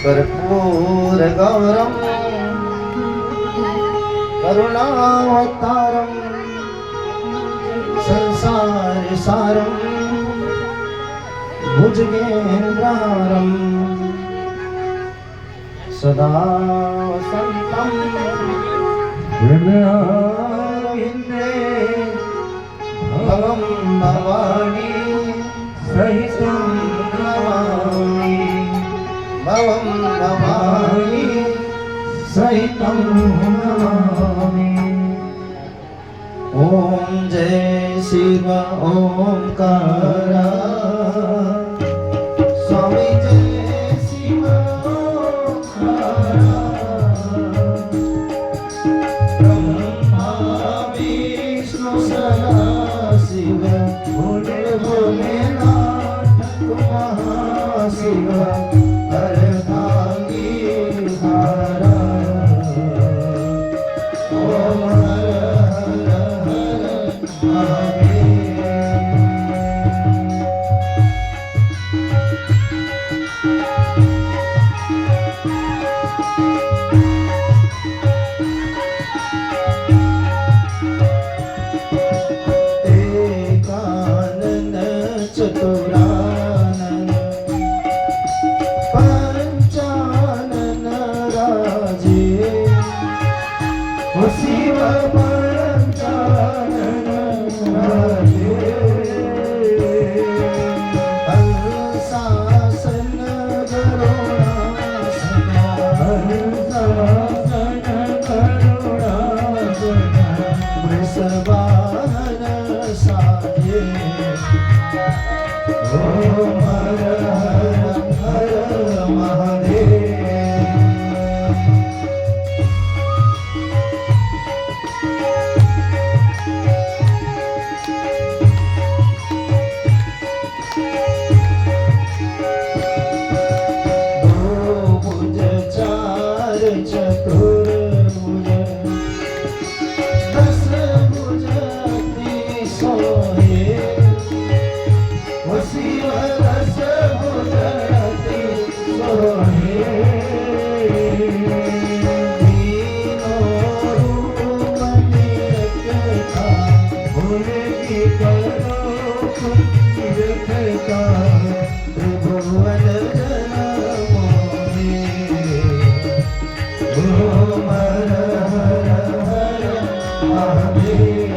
कर्पूरगौरं करुणावतारं संसारसारं भुजगेन्द्रहारं सदा वसन्तं हृदयारविन्दे भवं भवानी सहितं नमामि भवं भवानी सहितं नमामि। ॐ जय शिव ओंकार स्वामी जय शिव ओंकार ब्रह्मा विष्णु सदा शिव भोले भोलेनाथ महाशिव अर्धांगी हारा ओम हर हर हर महादेव। एकानन चतुरानन पंचानन राजे ओ शिव पंचानन राजे हंसासन गरुडासन हंसासन गरुडासन वृषभान साये ओम हर हर हर महादेव। भुज चार चतुर्भुज दस भुज अति सोहे ओ शिव दस भुज अति सोहे तीनों रूप देखता भोले की करो देखता त्रिभुवन जन मोहे ओम हर हर हर महादेव।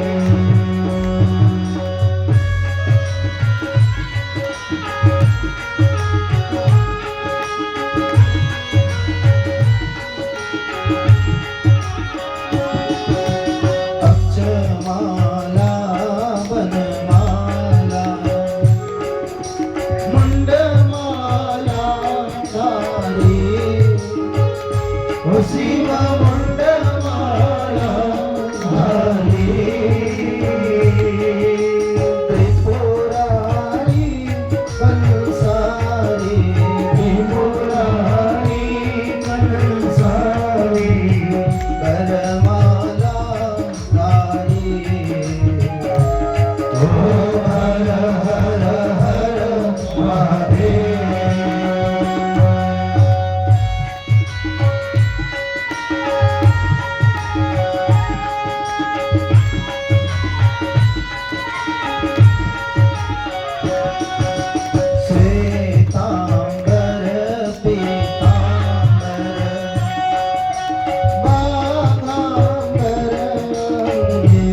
अक्षमाला वनमाला मुंडमाला धारी ओ शिव मुंडमाला धारी त्रिपुरारी कंसारी त्रिपुरारी कंसारी करमाला धारी ओम हर हर हर महादेव। श्वेतांबर पीतांबर बाघांबर अंगे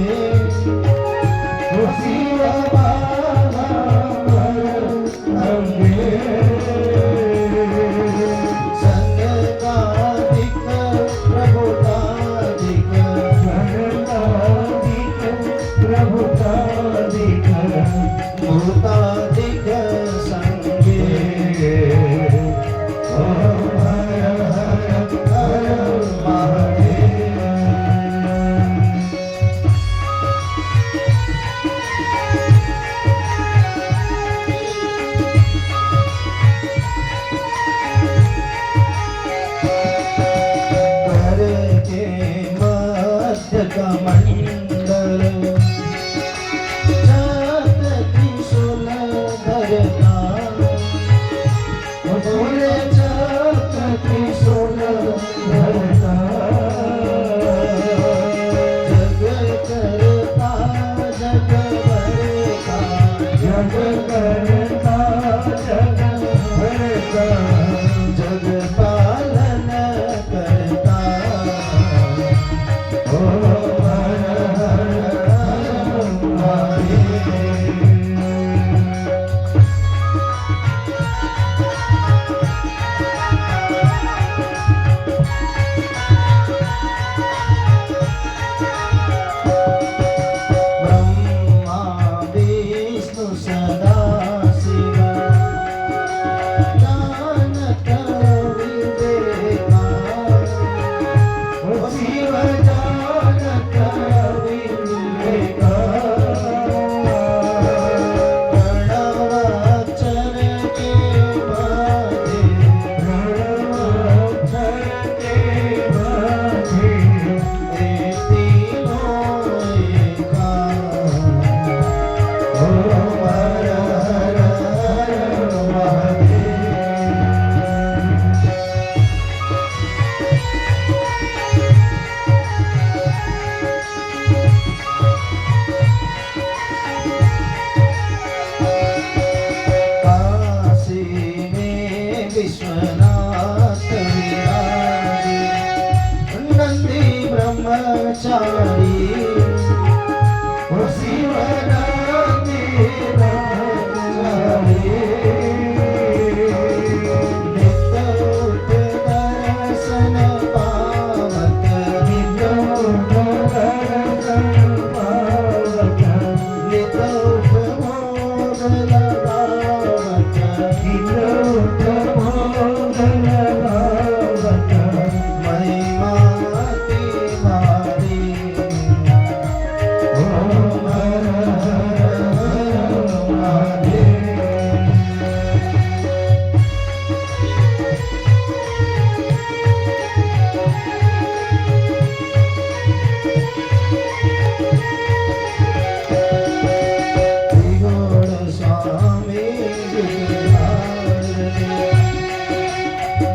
ओ शिव बाघांबर अंगे संगादिक प्रभुतादिक संगादिक प्रभुतादिक भूतादिक संगे ओम हर हर हर महादेव। कर के मध्य कमंडल जात त्रिशूल धरता भोले भरता जग पालन करता ओ हर हर महादेव। ब्रह्मा विष्णु सदा शिव जानत विवेका ओ शिव जानत विवेका प्रणवाक्षर के बाधे प्रणवाक्षर के बाधे ये तीनों एका ओ हर हर महादेव। काशी में विश्वनाथ विराजे नंदी ब्रह्मचारी ओ शिवनाथी ब्रह्मचारी नित्य दर्शन पावत नित्य दर्शन पावत नित्य भोग लगावत नित्य भोग लगावत महिमा तुम्हारी ओ हर हर महादेव। त्रिगुण स्वामी जुगधारणे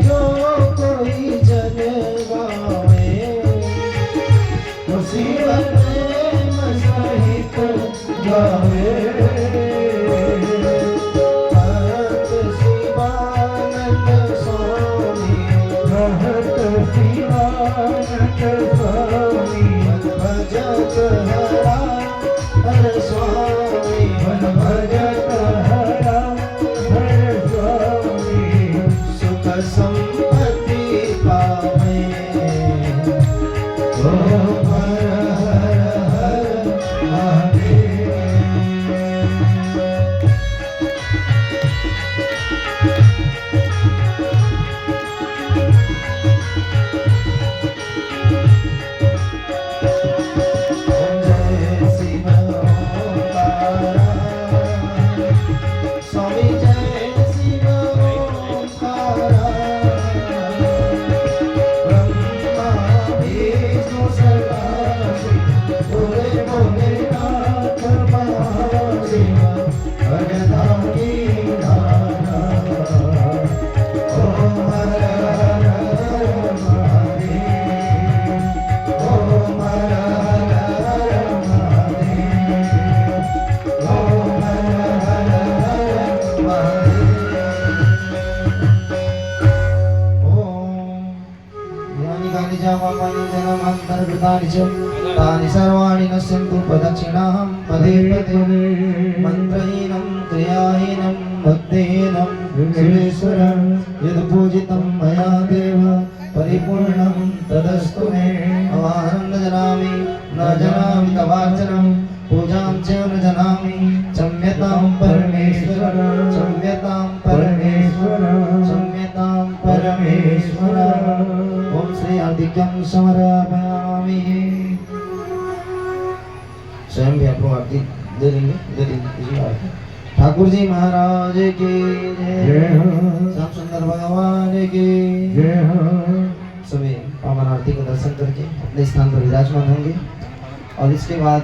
जो कोई जन गावे वो शिव प्रेम सहित गावे। भक्त शिवानंद स्वामी भक्त शिवानंद स्वामी भजत हरा हर स्वामी भजत हरा हर स्वामी सुख संपत्ति पावे ओ हर हर हर महादेव। जय शिव ओंकारा स्वामी जय शिव ओंकारा ब्रह्मा विष्णु सदा शिव भोले भोलेनाथ महाशिव भगता की धारा ओ हर हर महादेव ओ हर हर महादेव ओ हर हर महादेव। ओम यानि कानि च पापानि जन्मान्तरकृतानि च तानि सर्वाणि नश्यन्तु प्रदक्षिणाहं पदे पदे मन्त्रहीनं क्रियाहीनं भक्तिहीनं सुरेश्वर यद्पूजितं मया देव परिपूर्णं तदस्तु मे। आवाहनं न जानामि तवार्चनं पूजां च न जानामि क्षम्यतां परमेश्वर क्षम्यतां परमेश्वर क्षम्यतां परमेश्वर। ओम श्री आदित्यं समर्पयामि। स्वयं भी आपको आरती दे देंगे। ठाकुर जी महाराज की जय हो। श्याम सुंदर भगवान की जय हो। सभी पावन आरती का दर्शन करके अपने स्थान पर विराजमान होंगे और इसके बाद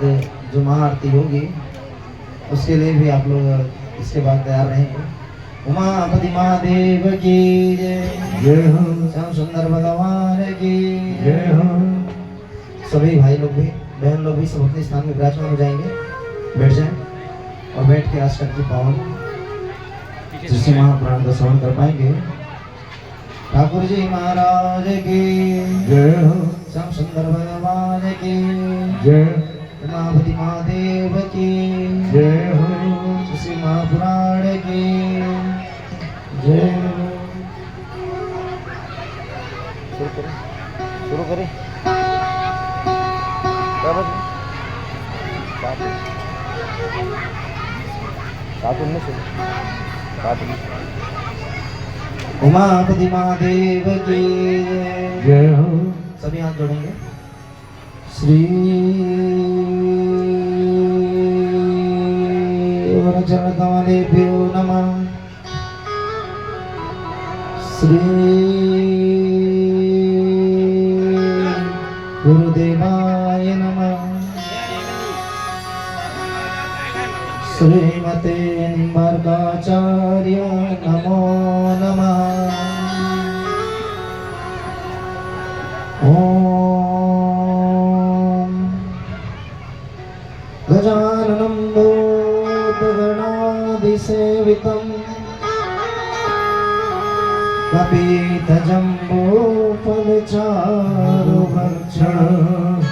जो महाआरती होगी उसके लिए भी आप लोग इसके बाद तैयार रहेंगे। उमापति महादेव की जय हो। श्याम सुंदर भगवान की जय हो। सभी भाई लोग भी बहन लोग भी सब अपने स्थान में विराजमान हो जाएंगे। बैठ जाएं और बैठ के आस्था की पावन जिससे महापुराण का श्रवण कर पाएंगे। ठाकुर जी महाराज की जय हो। श्याम सुंदर भगवान की जय। उमापति महादेव की जय हो। श्री महापुराण की जय। शुरू करें उमापति महादेव की जय हो। सभी हाथ जोड़ेंगे। श्री चरणकमलेभ्यो नमः। श्री गुरुदेवाय नमः। श्रीमते निम्बार्काचार्य नमो नमः। ओम गजाननं भूतगणाधिसेवितं कपितजम्बूफलचारुभक्षणम्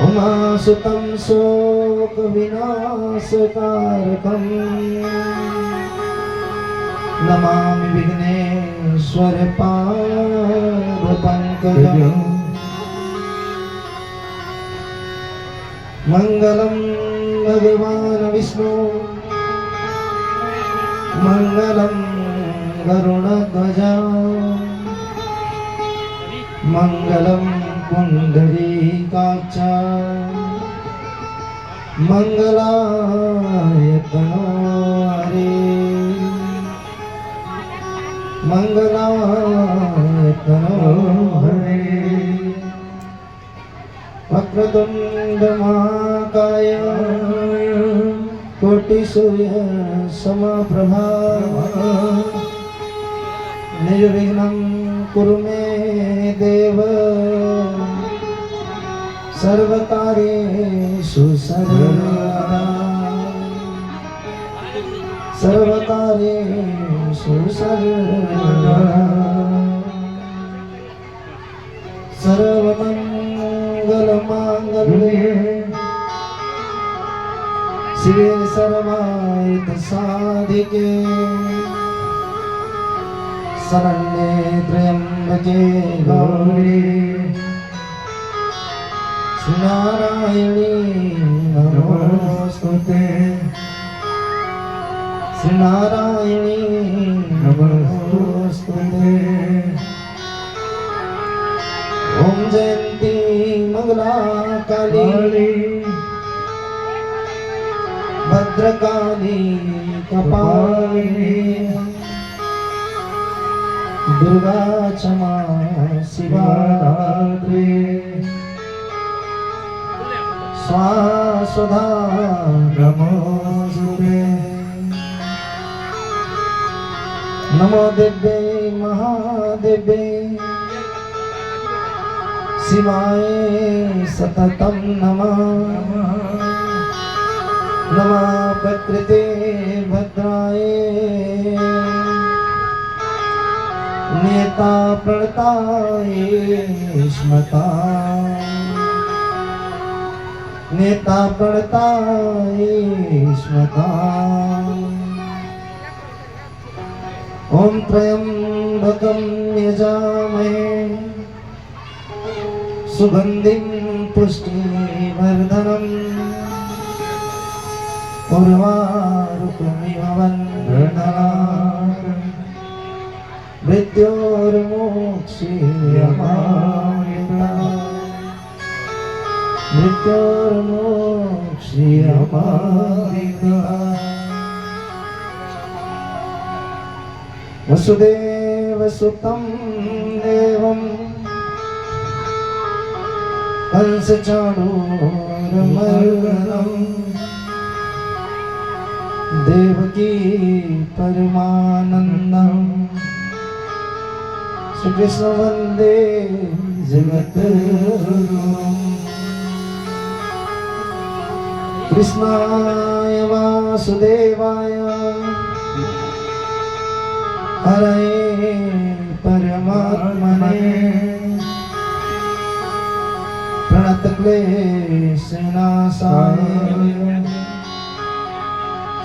उमासुतं शोकविनाशकारकं नमामि विघ्नेश्वर पादपङ्कजम्। मङ्गलं भगवान् विष्णु मङ्गलं गरुडध्वज मङ्गलं पुण्डरीकाक्ष मंगलाय तनोहरे मंगलाय तनोहरे। वक्रतुंड महाकाय कोटिसूर्य समप्रभा निर्विघ्नं कुरु मे देव सर्वकार्येषु सर्वदा सर्वकार्येषु सर्वदा सर्वमङ्गलमाङ्गल्ये शिवे सर्वार्थसाधिके शरण्ये त्र्यम्बके गौरी नारायणी नमोस्तुते नारायणी नमोस्तुते। ओम जयंती मंगला काली भद्रकाली कपालिनी दुर्गा क्षमा शिवा धात्री स्वासुधा नमोस्तुते। नमो दिव्ये महादिव्ये शिवाय सततं नमः। नमः प्रकृते भद्राय नेता प्रणताय स्मता नेता प्रणताय स्मता। ओम त्र्यंबकं यजामहे सुगंधिं पुष्टिवर्धनम् उर्वारुकमिव वन्दनात् मृत्योर्मोक्षीयमामृतात् मृत्योर्मोक्षीयमामृतात्। वसुदेवसुतं देवं कंसचाणूरमर्दनं देवकी परमानन्दं श्रीकृष्ण वन्दे जगद्गुरुम्। कृष्णाय वासुदेवाय हरे परमात्मने प्रणतक्लेशनाशाय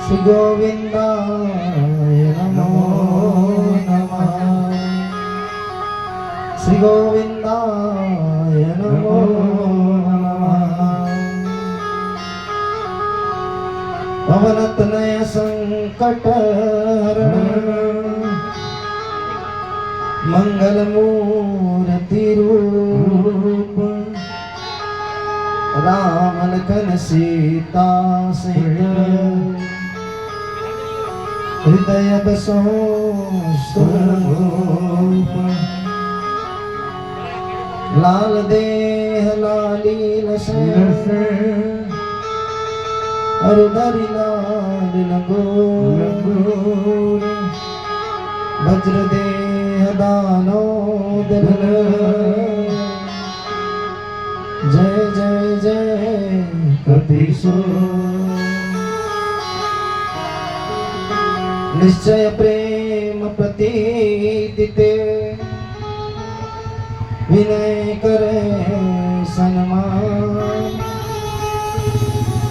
श्री गोविंदाय नमो नमः। श्री गोविंदाय नमो नमः। पवनतनय संकटहरण मंगलमूर्ति रूप राम लखन सीता सहित हृदय बसो स्वरूप। लाल देह लाली लसे अरुधरि लाल लगोर। वज्र देह दानो दल जय जय जय कपीसो। निश्चय प्रेम प्रतीदिते विनय करे सन्मान।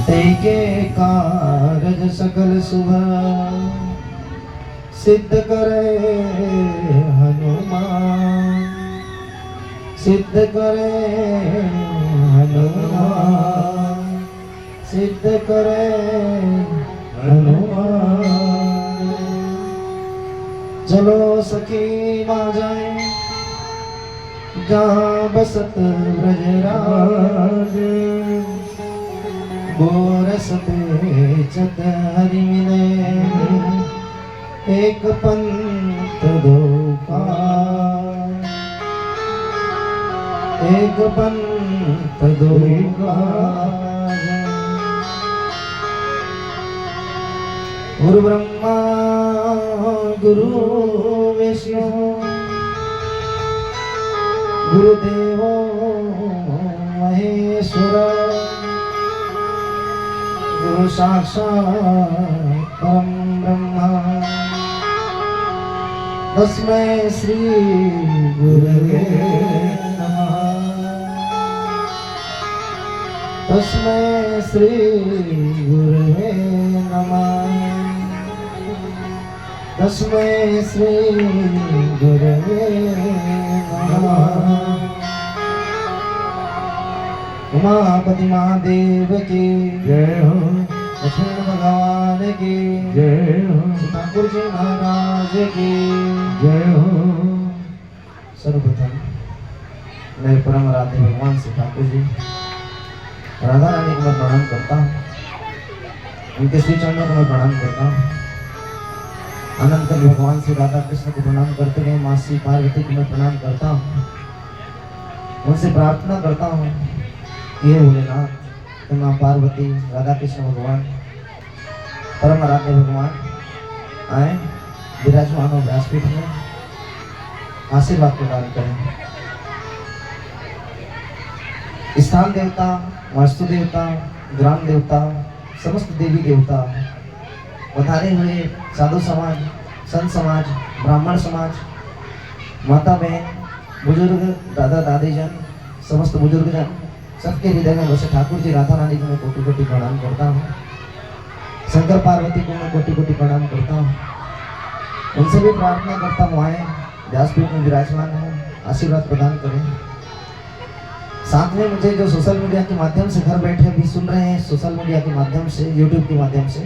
तेके कारज सकल शुभ सिद्ध करे हनुमान। सिद्ध करे हनुमान। सिद्ध करे हनुमान। चलो सखी माँ जाए जहाँ बसत ब्रजराज। बोरसते चत हरि मिले एक पंथ दो पार। एक पंथ दो पार। गुरु ब्रह्मा गुरु विष्णु गुरुदेवो महेश्वर। गुरु साक्षात् परम ब्रह्मा तस्मै श्री गुरवे नमः। तस्मै श्री गुरवे नमः। तस्मै श्री गुरवे नमः। उमापति महादेव की जय हो। लक्ष्मण भगवान की जय हो। ठाकुर जी महाराज की जय हो। सर्वप्रथम मेरे परम आराध्य भगवान श्री ठाकुर जी राधा रानी को मैं प्रणाम करता हूँ। उनके श्री चरणों को मैं प्रणाम करता हूँ। अनंत भगवान श्री राधा कृष्ण को प्रणाम करते हुए माँ श्री पार्वती को मैं प्रणाम करता हूँ। उनसे प्रार्थना करता हूँ हे भोलेनाथ तो माँ पार्वती राधा कृष्ण भगवान परम आराध्य भगवान आए विराजमान हो व्यासपीठ में आशीर्वाद प्रदान करें। स्थान देवता वास्तु देवता ग्राम देवता समस्त देवी देवता पधारे हुए साधु समाज संत समाज ब्राह्मण समाज माता बहन बुजुर्ग दादा दादी जन समस्त बुजुर्ग जन सबके हृदय में बसे ठाकुर जी राधा रानी को मैं कोटि कोटि प्रणाम करता हूँ। शंकर पार्वती को मैं कोटि कोटि प्रणाम करता हूँ। उनसे भी प्रार्थना करता हूँ आए व्यासपीठ में विराजमान है आशीर्वाद प्रदान करें। साथ में मुझे जो सोशल मीडिया के माध्यम से घर बैठे भी सुन रहे हैं सोशल मीडिया के माध्यम से यूट्यूब के माध्यम से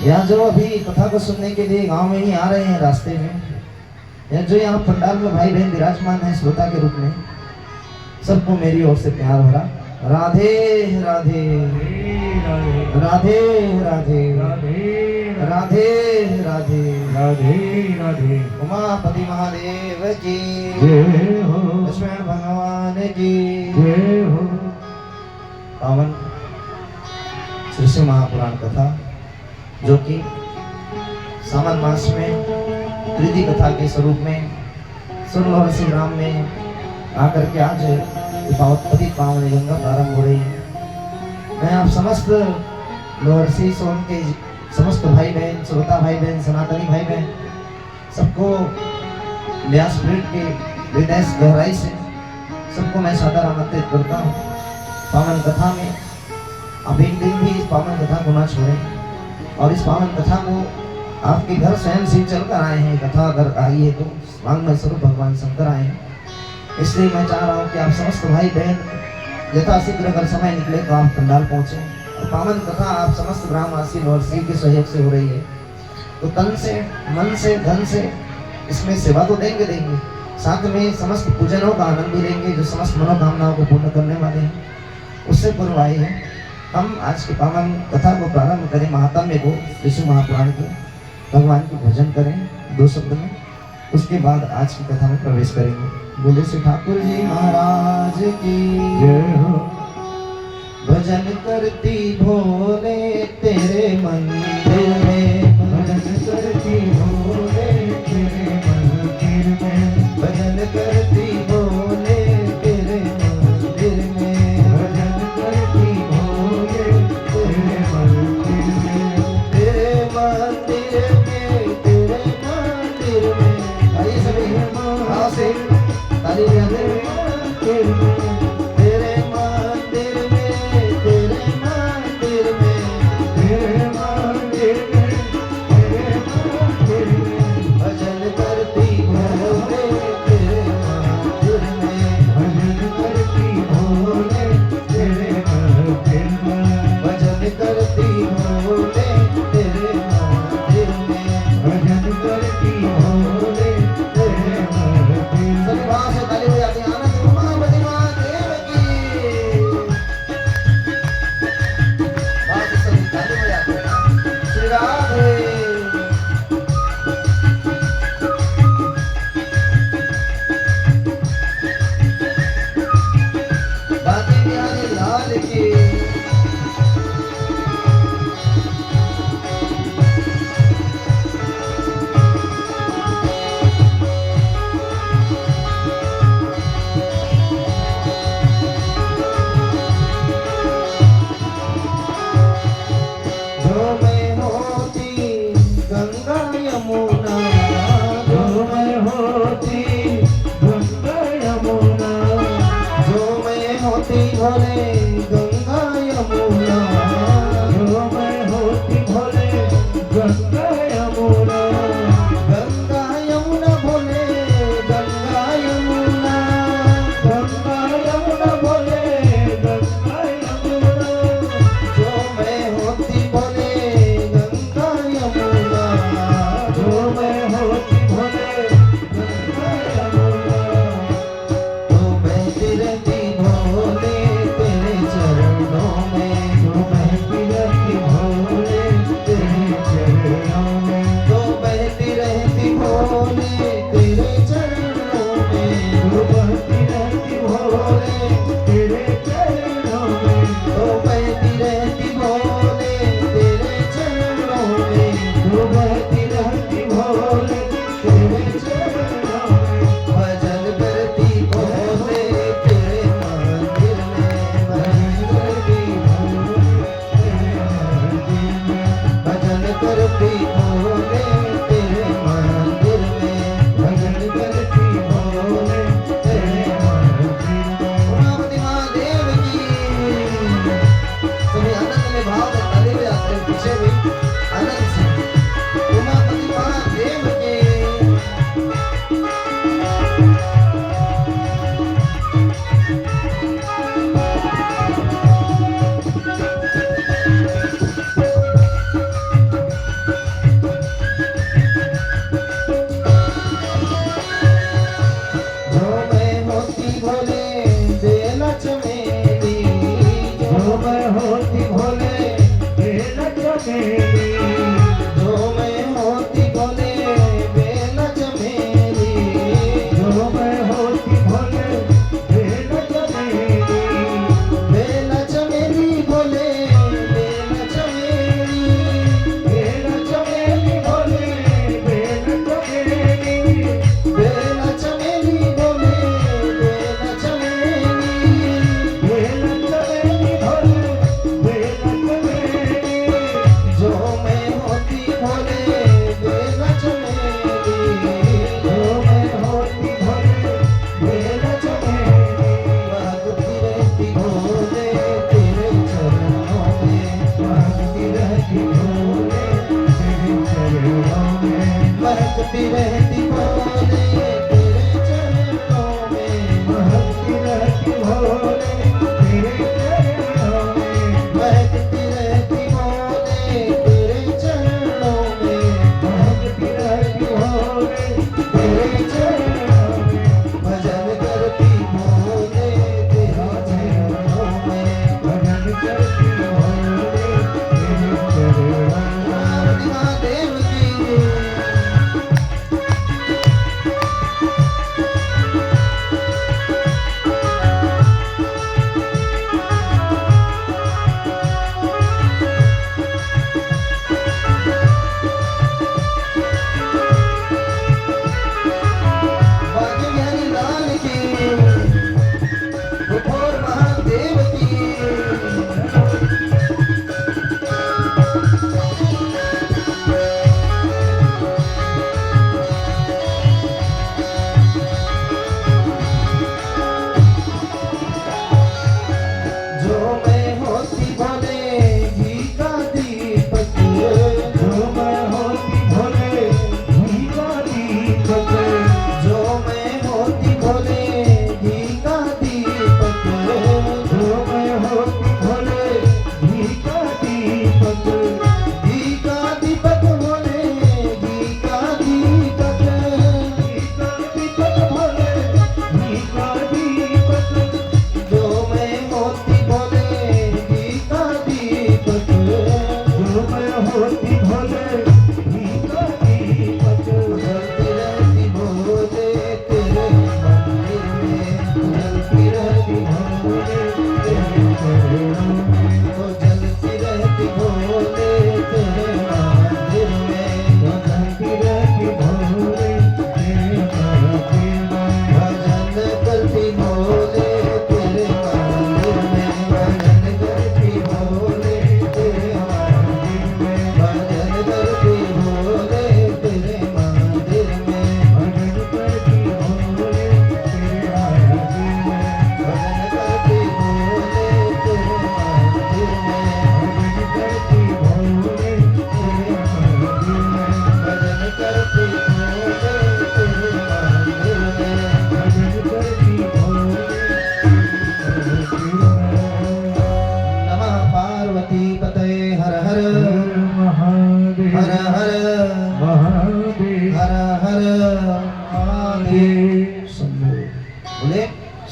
या जो अभी कथा को सुनने के लिए गांव में ही आ रहे हैं रास्ते में या जो यहाँ पंडाल में भाई बहन विराजमान है श्रोता के रूप में सबको मेरी ओर से प्यार भरा राधे राधे राधे राधे राधे राधे राधे राधे। उमापति महादेव की जय हो। लक्ष्मण भगवान की जय हो। पावन श्री शिव महापुराण कथा जो कि सावन मास में त्रिदी कथा के स्वरूप में सुरलोहर श्री राम में आकर के आज पति पावन गंगा प्रारंभ हो रही है। मैं आप समस्त लोअरसी सोन के समस्त भाई बहन, श्रोता भाई बहन, सनातनी भाई बहन सबको व्यासपीठ के हृदय गहराई से सबको मैं सादर आमंत्रित करता हूँ पावन कथा में। आप एक दिन भी इस पावन कथा को ना छोड़ें और इस पावन कथा को आपके घर स्वयं से चल कर आए हैं। कथा अगर आई है तो वांग्मय स्वरूप भगवान शंकर आए हैं, इसलिए मैं चाह रहा हूँ कि आप समस्त भाई बहन यथाशीघ्र अगर समय निकले तो आप पंडाल पहुँचे और पावन कथा आप समस्त ग्रामवासी लोअरसी के सहयोग से हो रही है, तो तन से, मन से, धन से इसमें सेवा तो देंगे, साथ में समस्त पूजनों का आनंद भी लेंगे जो समस्त मनोकामनाओं को पूर्ण करने वाले हैं। उससे पूर्व आए हैं हम आज की पावन कथा को प्रारंभ करें महात्म्य को, विष्णु महापुराण के, भगवान की भजन करें 2 शब्द में, उसके बाद आज की कथा में प्रवेश करेंगे। बोले श्री ठाकुर जी महाराज की जय हो। भजन करती भोले तेरे मंदिर में, भजन करती भोले तेरे मंदिर में, भजन करती भोले तेरे मंदिर में, भजन करती भोले तेरे मंदिर में, तेरे मंदिर में, तेरे मंदिर में। आइए सभी भाव से ताली बजाते हुए तेरे मंदिर में, तेरे मंदिर में, तेरे मंदिर में, तेरे मंदिर में, भजन करती भोले तेरे मंदिर में, भजन करती भोले तेरे मंदिर में, भजन करती भोले तेरे मंदिर में। भजन करती भोले तेरे मंदिर में। सभी भाव से ताली बजाते हैं। आनंद उमापति महादेव की। भाव से सभी ताली बजाते हैं। श्री राधे। बांके बिहारी लाल की। जो मैं होती गंगा यमुना, जो मैं होती गंगा यमुना, जो मैं होती भोले गंगा यमुना, जो मैं होती भोले गंगा यमुना, गंगा यमुना भोले गंगा यमुना, गंगा यमुना भोले गंगा यमुना, जो मैं होती भोले गंगा यमुना, जो मैं होती भोले गंगा यमुना, तो बहती रहती भोले तेरे चरणों में, जो बहती रहती भोले तेरे चरणों में, तो बहती रहती भोले तेरे चरणों में, जो बहती रहती भोले तेरे चरणों में, तो बहती रहती भोले तेरे चरणों में, जो बहती रहती भोले तेरे चरणों में, भजन करती भोले तेरे मंदिर में, भजन करती भोले तेरे मंदिर में, भजन करती भोले तेरे मंदिर में, भजन करती भोले तेरे मंदिर में। उमापति महादेव की। सभी आनंद में भाव में ताली बजाते हैं, पीछे भी आनंद से उमापति महादेव की। जो मैं होती भोले बेला चमेली, जो मैं होती भोले तेरा चमेली, जो मैं होती भोले महकती रहती भोले तेरे चरणों में, महकती रहती भोले तेरे चरणों में, महकती रहती भोले तेरे चरणों में, महकती रहती भोले तेरे चरणों में, भजन करती भोले तेरे चरणों में। भजन करती भोले तेरे चरणों में। पार्वती महादेव की बाकी बिहारी लाल की भोर महादेव की जो मैं होती भोले घी का दीपक, जो मैं होती भोले घी का दीपक, जो मैं होती भोले घी का दीपक, जो मैं होती भोले घी का दीपक, घी का दीपक भोले घी का दीपक, घी का दीपक भोले घी का दीपक, जो मैं होती भोले घी का दीपक, जो मैं होती भोले घी का दीपक, जलती रहती भोले तेरे मंदिर में, जलती रहती भोले तेरे चरणों में, तो जलती रहती भोले तेरे मंदिर में, जलती रहती भोले तेरे मंदिर में, भजन करती भोले तेरे मंदिर में, भजन करती भोले तेरे मंदिर में, भजन करती भोले तेरे मंदिर में, भजन करती भोले तेरे आरती में, भजन करती भोले तेरे मंदिर में, भजन करती भोले तेरे आरती में, भजन करती भोले तेरे मंदिर में। भजन करती भोले तेरे आरती में। नमः पार्वती पतये हर हर महादेव हर हर महादेव हर हर महादेव। शंभो बोले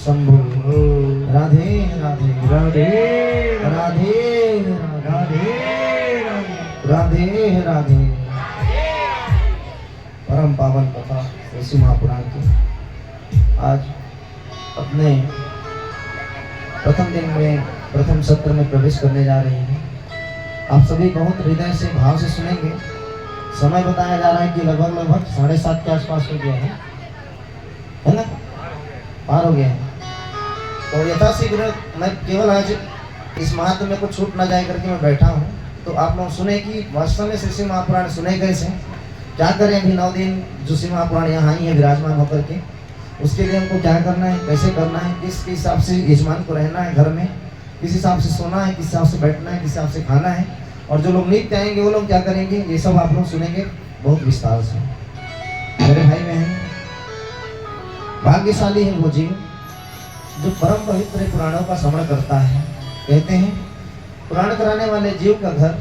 शंभो। राधे राधे राधे राधे राधे राधे राधे। परम पावन कथा ऋषि महापुराण की आज अपने प्रथम दिन में प्रथम सत्र में प्रवेश करने जा रहे हैं। आप सभी बहुत हृदय से भाव से सुनेंगे। समय बताया जा रहा है कि लगभग 7:30 के आसपास हो गया है ना, पार हो गया है। तो यथाशीघ्र मैं केवल आज इस महात्म में कुछ छूट ना जाए करके मैं बैठा हूँ। तो आप लोग सुने कि वास्तव में श्री महापुराण सुने कैसे, क्या करें। अभी 9 दिन जो श्री महापुराण यहाँ आई है विराजमान होकर के, उसके लिए हमको क्या करना है, कैसे करना है, किस हिसाब से यजमान को रहना है घर में, किस हिसाब से सोना है, किस हिसाब से बैठना है, किस हिसाब से खाना है, और जो लोग नित्य आएंगे वो लोग क्या करेंगे, ये सब आप लोग सुनेंगे बहुत विस्तार से। मेरे भाई बहन, भाग्यशाली है वो जीव जो परम पवित्र पुराणों का श्रवण करता है। कहते हैं पुराण कराने वाले जीव का घर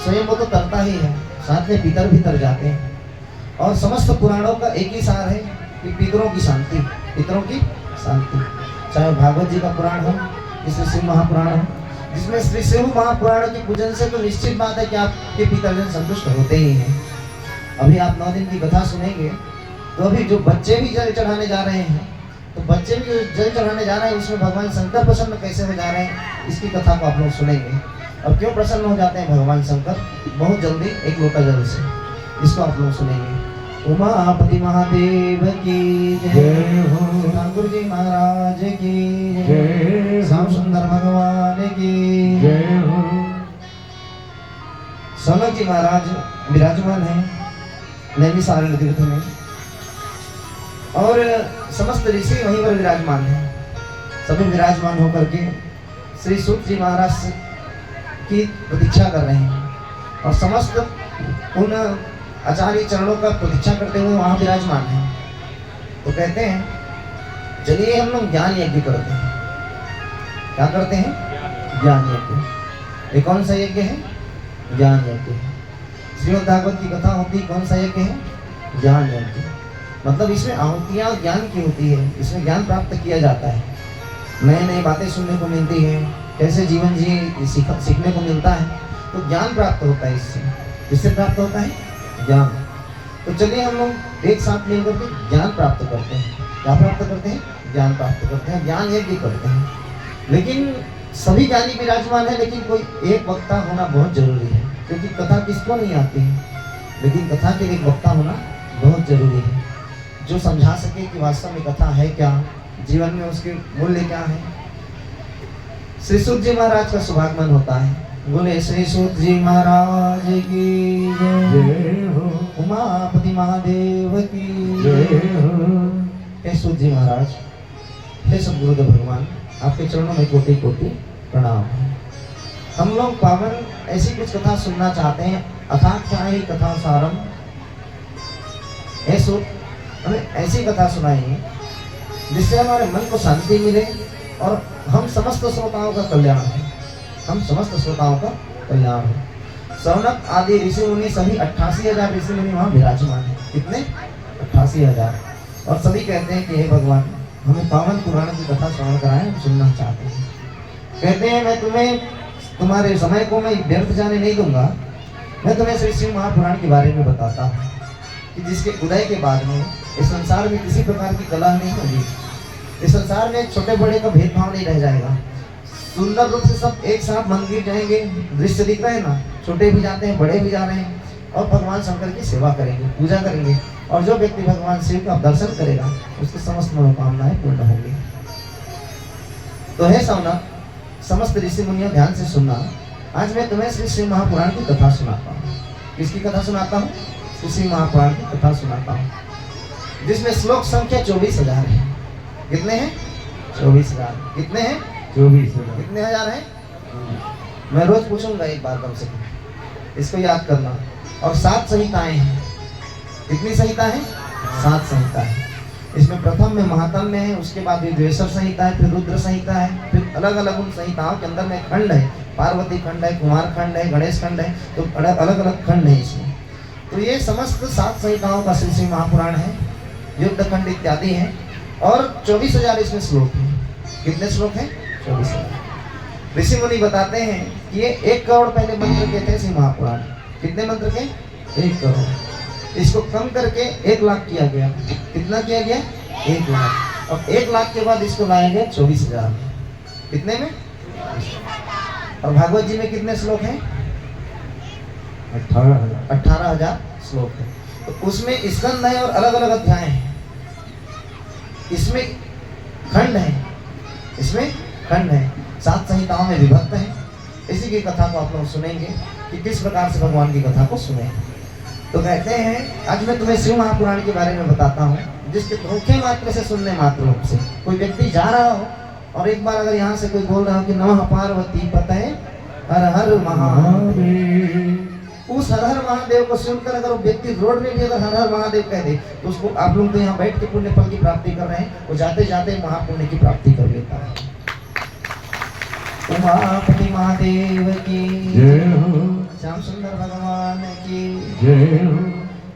स्वयं वो तो तरता ही है, साथ में पितर भी तर जाते हैं। और समस्त पुराणों का एक ही सार है कि पितरों की शांति, पितरों की शांति। चाहे भागवत जी का पुराण हो, जिसमें शिव महापुराण हो, जिसमें श्री शिव महापुराण के पूजन से तो निश्चित बात है कि आपके पितरजन संतुष्ट होते ही हैं। अभी आप 9 दिन की कथा सुनेंगे तो अभी जो बच्चे भी जल चढ़ाने जा रहे हैं, तो बच्चे भी जो जल चढ़ाने जा रहे हैं उसमें भगवान शंकर प्रसन्न कैसे हो जा रहे हैं, इसकी कथा को आप लोग सुनेंगे। और क्यों प्रसन्न हो जाते हैं भगवान शंकर बहुत जल्दी एक लोटा जल से, इसको आप लोग सुनेंगे। उमापति महादेव की जय हो, ठाकुर जी महाराज की जय, श्याम सुंदर भगवान की जय हो। सनक जी महाराज विराजमान हैं नैमिषारण्य तीर्थ में, और समस्त ऋषि वहीं पर विराजमान हैं। सभी विराजमान होकर के श्री सूत जी महाराज की प्रतीक्षा कर रहे हैं, और समस्त उन आचार्य चरणों का प्रतीक्षा करते हुए वहां विराजमान है। तो कहते हैं चलिए हम लोग ज्ञान यज्ञ करते हैं। क्या करते हैं? ज्ञान यज्ञ। ये कौन सा यज्ञ है? ज्ञान यज्ञ। श्रीमद् भागवत की कथा होती कौन सा यज्ञ है? ज्ञान यज्ञ। मतलब इसमें आहुतियाँ ज्ञान की होती है, इसमें ज्ञान प्राप्त किया जाता है, नए नए बातें सुनने को मिलती है, कैसे जीवन जी सीखने को मिलता है। तो ज्ञान प्राप्त होता है इससे। किससे प्राप्त होता है? ज्ञान। तो चलिए हम लोग एक साथ मिलकर के ज्ञान प्राप्त करते हैं। क्या प्राप्त करते हैं? ज्ञान प्राप्त करते हैं, ज्ञान यज्ञ करते हैं। लेकिन सभी ज्ञानी विराजमान है, लेकिन कोई एक वक्ता होना बहुत जरूरी है, क्योंकि कथा किसको नहीं आती है, लेकिन कथा के एक वक्ता होना बहुत जरूरी है, जो समझा सके कि वास्तव में कथा है क्या, जीवन में उसके मूल्य क्या है। श्री सूत जी महाराज का शुभागमन होता है। बोले श्री सूत जी महाराज की जय हो, उमापति महादेव की जय हो। हे सूत जी महाराज, हे सद्गुरुदेव भगवान, आपके चरणों में कोटि कोटि प्रणाम है। हम लोग पावन ऐसी कुछ कथा सुनना चाहते हैं। अथाख्यायि कथा सारम। हे सूत, हमें ऐसी कथा सुनाइए जिससे हमारे मन को शांति मिले और हम समस्त श्रोताओं का कल्याण हो। हम समस्त श्रोताओं का कल्याण हो। सौनक आदि ऋषि मुनि सभी 88,000 ऋषि मुनि वहाँ विराजमान है। कितने? 88,000। और सभी कहते हैं कि हे भगवान, हमें पावन पुराण की कथा श्रवण कराएं, हम सुनना चाहते हैं। कहते हैं मैं तुम्हें तुम्हारे समय को मैं व्यर्थ जाने नहीं दूंगा। मैं तुम्हें श्री शिव महापुराण के बारे में बताता हूँ कि जिसके उदय के बाद में इस संसार में किसी प्रकार की कला नहीं होगी। इस संसार में छोटे बड़े का भेदभाव नहीं रह जाएगा। सुंदर रूप से सब एक साथ मंदिर जाएंगे। दृश्य दिख रहा है ना, छोटे भी जाते हैं, बड़े भी जा रहे हैं, और भगवान शंकर की सेवा करेंगे, पूजा करेंगे। और जो व्यक्ति भगवान शिव का दर्शन करेगा उसकी समस्त मनोकामनाएं पूर्ण होंगी। तो है सौनक, समस्त ऋषि मुनियों ध्यान से सुनना। आज मैं तुम्हें श्री शिव महापुराण की कथा सुनाता हूँ। किसकी कथा सुनाता हूँ? श्री शिव महापुराण की कथा सुनाता हूँ, जिसमें श्लोक संख्या 24,000 है। कितने हैं? 24,000। कितने हैं? 24,000। कितने हजार हैं? मैं रोज पूछूंगा एक बार कम से कम, इसको याद करना। और 7 संहिताएं हैं। कितनी संहिता है? 7 संहिता है। इसमें प्रथम में महात्म्य है, उसके बाद विद्वेश्वर संहिता है, फिर रुद्र संहिता है, फिर अलग अलग उन संहिताओं के अंदर में खंड है। पार्वती खंड है, कुमार खंड है, गणेश खंड है, तो अलग अलग खंड है इसमें। तो ये समस्त 7 संहिताओं का श्री शिव महापुराण है। युद्ध खंड इत्यादि है। और 24,000 इसमें श्लोक है। कितने श्लोक हैं? 24,000। ऋषि मुनि बताते हैं कि ये 1 करोड़ पहले मंत्र के थे शिव महापुराण। कितने मंत्र के? 1 करोड़। इसको कम करके 1 लाख किया गया। कितना किया गया? 1 लाख। और 1 लाख के बाद इसको लाया गया 24,000। कितने में? और भागवत जी में कितने श्लोक हैं? 18,000 श्लोक है। तो उसमें स्कंद है और अलग अलग अध्याय हैं। इसमें खंड है, इसमें खंड है, 7 संहिताओं में विभक्त है। इसी की कथा को आप लोग सुनेंगे कि किस प्रकार से भगवान की कथा को सुने। तो कहते हैं आज मैं तुम्हें शिव महापुराण के बारे में बताता हूँ, जिसके धोखे मात्र से सुनने मात्र रूप से कोई व्यक्ति जा रहा हो और एक बार अगर यहाँ से कोई बोल रहा हो कि नमः पार्वती पतये हर हर महादेव, उस हर हर महादेव को सुनकर अगर वो व्यक्ति रोड में भी अगर हर हर महादेव कह दे तो उसको, आप लोग तो यहाँ बैठ के पुण्य फल की प्राप्ति कर रहे हैं, वो जाते जाते महापुण्य की प्राप्ति कर लेता है। उमापति महादेव की जय हो, श्याम सुंदर भगवान की जय हो।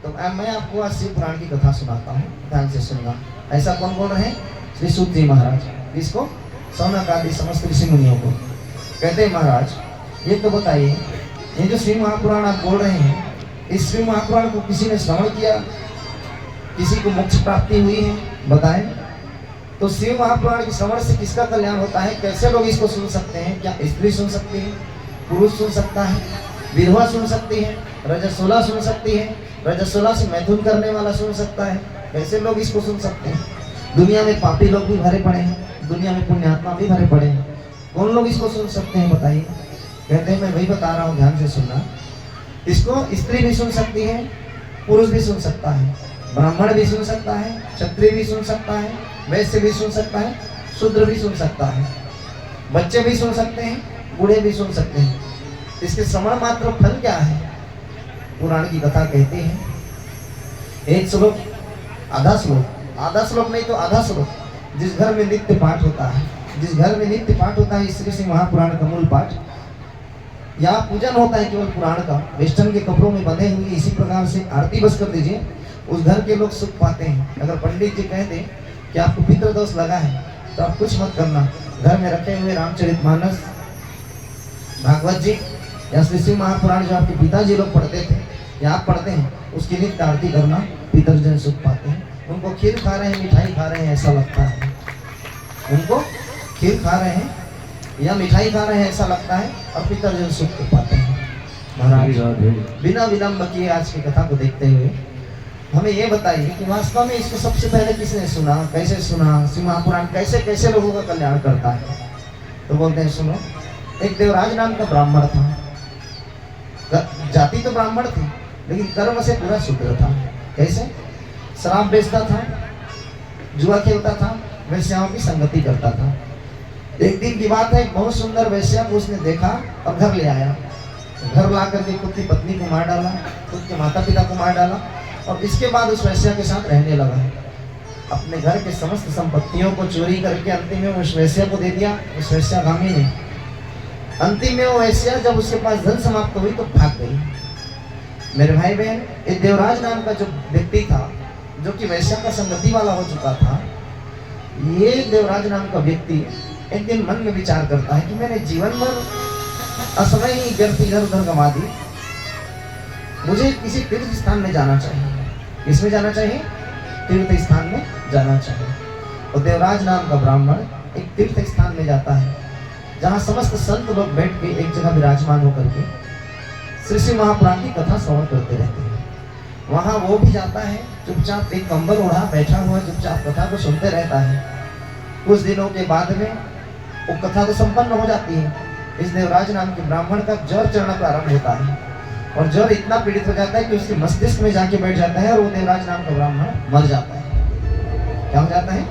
तो मैं आपको आज शिव पुराण की कथा सुनाता हूँ, ध्यान से सुनना। ऐसा कौन बोल रहे हैं? श्री सूत जी महाराज। इसको सौनक आदि समस्त ऋषि मुनियों को कहते हैं महाराज ये तो बताइए, ये जो श्री महापुराण आप बोल रहे हैं, इस श्री महापुराण को किसी ने श्रवण किया, किसी को मोक्ष प्राप्ति हुई है? बताएं। तो शिव महापुराण के श्रवण से किसका कल्याण होता है? कैसे लोग इसको सुन सकते हैं? क्या स्त्री सुन सकती है? पुरुष सुन सकता है? विधवा सुन सकती है? रजस्वला सुन सकती है? रजस्वला से मैथुन करने वाला सुन सकता है? कैसे लोग इसको सुन सकते हैं? दुनिया में पापी लोग भी भरे पड़े हैं, दुनिया में पुण्यात्मा भी भरे पड़े हैं। कौन लोग इसको सुन सकते हैं? बताइए। कहते हैं मैं वही बता रहा हूँ, ध्यान से सुनना। इसको स्त्री भी सुन सकती है, पुरुष भी सुन सकता है, ब्राह्मण भी सुन सकता है, क्षत्रिय भी सुन सकता है, वैश्य भी सुन सकता है, शूद्र भी सुन सकता है, बच्चे भी सुन सकते हैं, बूढ़े भी सुन सकते हैं। इसके श्रवण मात्र फल क्या है? पुराण की कथा कहती है एक श्लोक, आधा श्लोक नहीं तो आधा श्लोक, जिस घर में नित्य पाठ होता है, जिस घर में नित्य पाठ होता है श्री श्री महापुराण का मूल पाठ, या पूजन होता है केवल पुराण का, वेस्टर्न के कपड़ों में बंधे हुए, इसी प्रकार से आरती बस कर दीजिए, उस घर के लोग सुख पाते हैं। अगर पंडित जी कह दें कि आपको पितृदोष लगा है तो आप कुछ मत करना, घर में रखे हुए रामचरितमानस, भागवत जी या श्री श्री महापुराण जो आपके पिताजी लोग पढ़ते थे या आप पढ़ते हैं, उसकी नित्य आरती करना, पितरजन सुख पाते हैं। उनको खीर खा रहे हैं, मिठाई खा रहे हैं ऐसा लगता है, उनको खीर खा रहे हैं या मिठाई खा रहे हैं ऐसा लगता है, और पितरजन सुख पाते हैं। महाराज बिना विलंब किए आज की कथा को देखते हुए हमें ये बताइए कि वास्तव में इसको सबसे पहले किसने सुना, कैसे सुना, श्री महापुराण कैसे कैसे लोगों का कल्याण करता है। तो बोलते हैं सुनो, एक देवराज नाम का ब्राह्मण था, जाति तो ब्राह्मण थी लेकिन कर्म से पूरा शूद्र था। कैसे? शराब बेचता था, जुआ खेलता था, वेश्याओं की संगति करता था। एक दिन की बात है, एक बहुत सुंदर वेश्या को उसने देखा और घर ले आया। घर ला करके खुद की पत्नी को मार डाला, खुद के माता पिता को मार डाला, और इसके बाद उस वेश्या के साथ रहने लगा। अपने घर के समस्त संपत्तियों को चोरी करके अंतिम में उस वेश्या को दे दिया, उस वेश्यागामी ने। अंतिम में वो वेश्या जब उसके पास धन समाप्त हुई तो भाग गई। मेरे भाई बहन, एक देवराज नाम का जो व्यक्ति था, जो कि वैश्या का संगति वाला हो चुका था, ये देवराज नाम का व्यक्ति एक दिन मन में विचार करता है कि मैंने जीवन भर असमय ही व्यर्थ इधर उधर गंवा दी, मुझे किसी तीर्थ स्थान में जाना चाहिए। किसमें जाना चाहिए? तीर्थ स्थान में जाना चाहिए। और देवराज नाम का ब्राह्मण एक तीर्थ स्थान में जाता है, जहाँ समस्त संत लोग बैठ के एक जगह विराजमान होकर के श्री श्री महापुराण की कथा श्रवण करते रहते हैं। वहाँ वो भी जाता है, चुपचाप एक कंबल ओढ़ा बैठा हुआ चुपचाप कथा को सुनते रहता है। कुछ दिनों के बाद में वो कथा तो संपन्न हो जाती है। इस देवराज नाम के ब्राह्मण का ज्वर चढ़ना प्रारंभ होता है, और ज्वर इतना पीड़ित हो जाता है कि उसके मस्तिष्क में जाके बैठ जाता है, और वो देवराज नाम का ब्राह्मण मर जाता है। क्या हो जाता है?